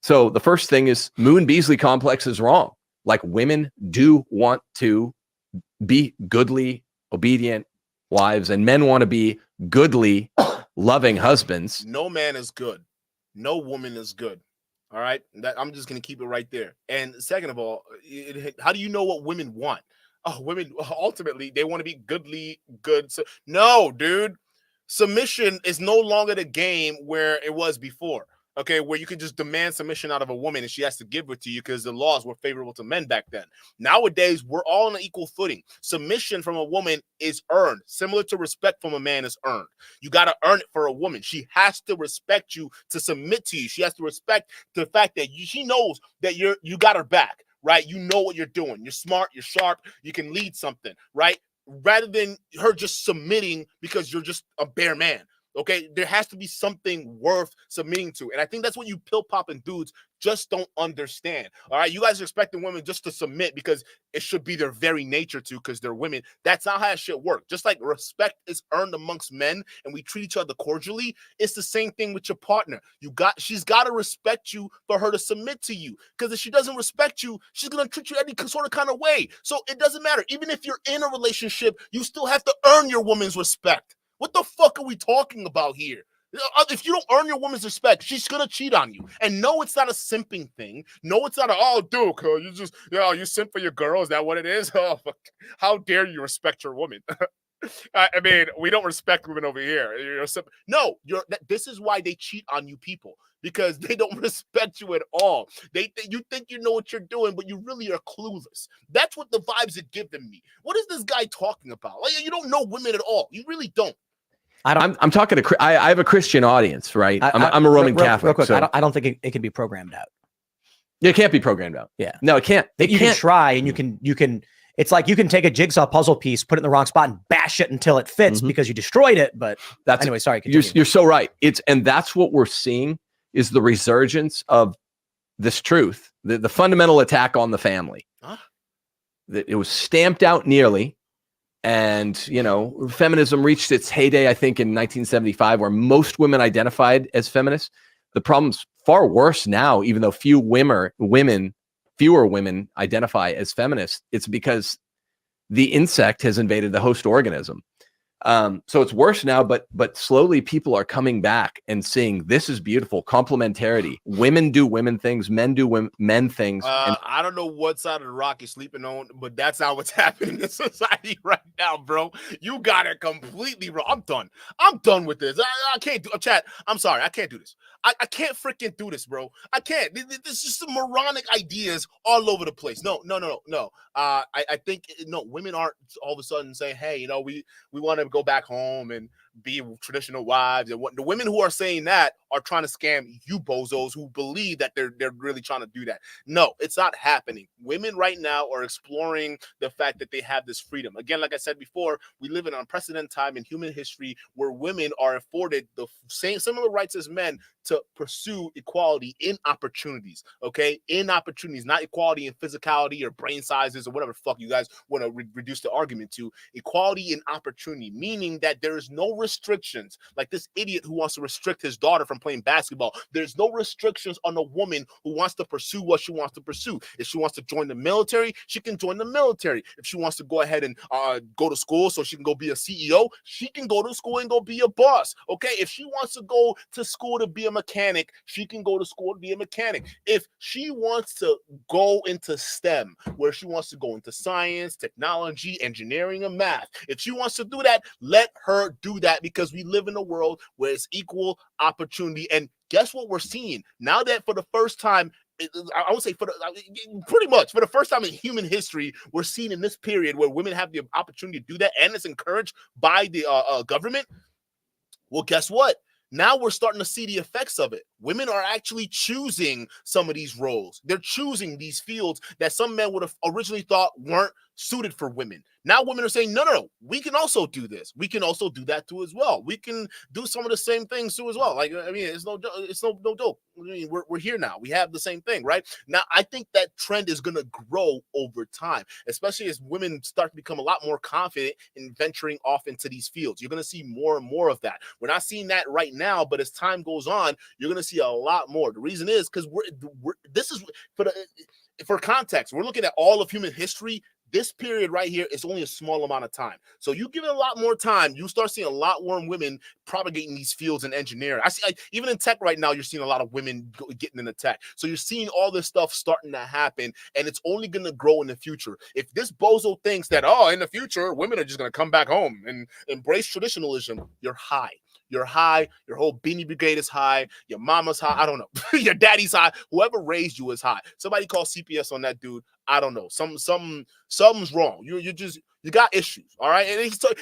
So the first thing is Moon Beasley complex is wrong. Like, women do want to be goodly, obedient wives, and men want to be goodly, loving husbands. No man is good. No woman is good. All right. I'm just going to keep it right there. And second of all, how do you know what women want? Oh, women, ultimately, they want to be goodly, good. So, no, dude. Submission is no longer the game where it was before. Okay, where you could just demand submission out of a woman and she has to give it to you because the laws were favorable to men back then. Nowadays, we're all on an equal footing. Submission from a woman is earned, similar to respect from a man is earned. You got to earn it for a woman. She has to respect you to submit to you. She has to respect the fact that she knows that you got her back, right? You know what you're doing. You're smart, you're sharp, you can lead something, right? Rather than her just submitting because you're just a bare man. Okay, there has to be something worth submitting to. And I think that's what you pill popping dudes just don't understand. All right, you guys are expecting women just to submit because it should be their very nature to, because they're women. That's not how it should work. Just like respect is earned amongst men and we treat each other cordially, it's the same thing with your partner. She's got to respect you for her to submit to you. Because if she doesn't respect you, she's gonna treat you any sort of kind of way. So it doesn't matter. Even if you're in a relationship, you still have to earn your woman's respect. What the fuck are we talking about here? If you don't earn your woman's respect, she's gonna cheat on you. And no, it's not a simping thing. No, it's not Duke, you simp for your girl. Is that what it is? Oh, how dare you respect your woman? I mean, we don't respect women over here. This is why they cheat on you people, because they don't respect you at all. You think you know what you're doing, but you really are clueless. That's what the vibes are giving me. What is this guy talking about? Like, you don't know women at all. You really don't. I'm talking to. I have a Christian audience, right? I'm a Roman Catholic. Real quick, so I don't think it can be programmed out. It can't be programmed out. Yeah, no, it can't. You can try, and you can. It's like you can take a jigsaw puzzle piece, put it in the wrong spot, and bash it until it fits because you destroyed it. But anyway, sorry. You're so right. And that's what we're seeing is the resurgence of this truth, the fundamental attack on the family. Huh? That it was stamped out nearly. And, feminism reached its heyday, I think, in 1975, where most women identified as feminists. The problem's far worse now, even though fewer women identify as feminists. It's because the insect has invaded the host organism. So it's worse now, but slowly people are coming back and seeing this is beautiful. Complementarity. Women do women things, men do men things. I don't know what side of the rock you're sleeping on, but that's not what's happening in society right now, bro. You got it completely wrong. I'm done. I'm done with this. I can't do chat. I'm sorry. I can't do this. I can't freaking do this, bro. I can't. This is just some moronic ideas all over the place. No. I think women aren't all of a sudden saying, hey, we want to go back home and be traditional wives. And the women who are saying that are trying to scam you bozos who believe that they're really trying to do that. No, it's not happening. Women right now are exploring the fact that they have this freedom. Again, like I said before, we live in an unprecedented time in human history where women are afforded the similar rights as men to pursue equality in opportunities, okay? In opportunities, not equality in physicality or brain sizes or whatever the fuck you guys want to reduce the argument to. Equality in opportunity, meaning that there is no restrictions, like this idiot who wants to restrict his daughter from playing basketball. There's no restrictions on a woman who wants to pursue what she wants to pursue. If she wants to join the military, she can join the military. If she wants to go ahead and go to school so she can go be a CEO, she can go to school and go be a boss, okay? If she wants to go to school to be a mechanic, she can go to school to be a mechanic. If she wants to go into STEM, where she wants to go into science, technology, engineering, and math, if she wants to do that, let her do that, because we live in a world where it's equal opportunity. And guess what we're seeing now? That for the first time, I would say pretty much for the first time in human history, we're seeing in this period where women have the opportunity to do that, and it's encouraged by the government. Well, guess what? Now we're starting to see the effects of it. Women are actually choosing some of these roles. They're choosing these fields that some men would have originally thought weren't suited for women. Now women are saying, no, we can also do this. We can also do that too as well. We can do some of the same things too as well. Like, I mean, it's no joke. I mean, we're here now. We have the same thing, right? Now, I think that trend is going to grow over time, especially as women start to become a lot more confident in venturing off into these fields. You're going to see more and more of that. We're not seeing that right now, but as time goes on, you're going to see a lot more. The reason is because this is for context. We're looking at all of human history. This period right here is only a small amount of time. So you give it a lot more time, you start seeing a lot more women propagating these fields in engineering. I see, even in tech right now, you're seeing a lot of women getting into tech. So you're seeing all this stuff starting to happen, and it's only going to grow in the future. If this bozo thinks that, in the future, women are just going to come back home and embrace traditionalism, you're high. You're high. Your whole Beanie Brigade is high. Your mama's high. I don't know. Your daddy's high. Whoever raised you is high. Somebody call CPS on that dude. I don't know. Something's wrong. You got issues. All right. And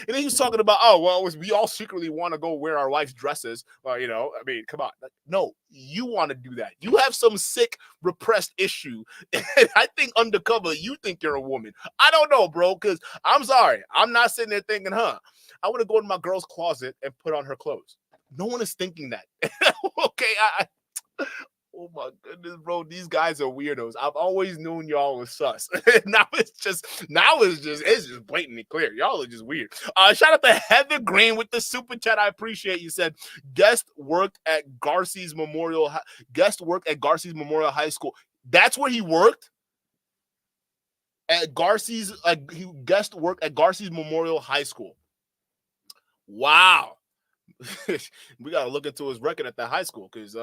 then he's talking about, we all secretly want to go wear our wife's dresses. I mean, come on. No, you want to do that. You have some sick, repressed issue. And I think undercover, you think you're a woman. I don't know, bro, because I'm sorry. I'm not sitting there thinking, I want to go in my girl's closet and put on her clothes. No one is thinking that. Okay, oh my goodness, bro. These guys are weirdos. I've always known y'all was sus. now it's just blatantly clear. Y'all are just weird. Shout out to Heather Green with the super chat. I appreciate you. Said guest worked at Garcey's Memorial High School. That's where he worked? At Garcey's, he guest worked at Garcey's Memorial High School. Wow. We gotta look into his record at that high school because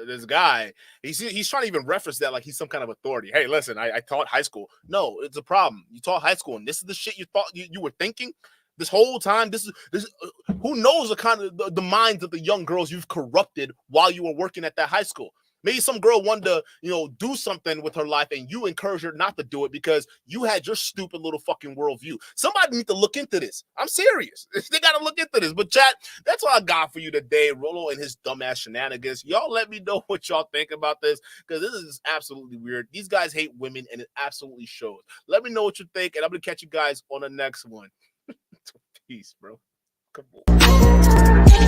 this guy, he's trying to even reference that like he's some kind of authority. Hey, listen, I taught high school. No, it's a problem. You taught high school, and this is the shit you thought you were thinking this whole time. This who knows the kind of the minds of the young girls you've corrupted while you were working at that high school. Maybe some girl wanted to, do something with her life and you encouraged her not to do it because you had your stupid little fucking worldview. Somebody need to look into this. I'm serious. They got to look into this. But chat, that's all I got for you today. Rollo and his dumbass shenanigans. Y'all let me know what y'all think about this because this is absolutely weird. These guys hate women and it absolutely shows. Let me know what you think and I'm going to catch you guys on the next one. Peace, bro. Come on.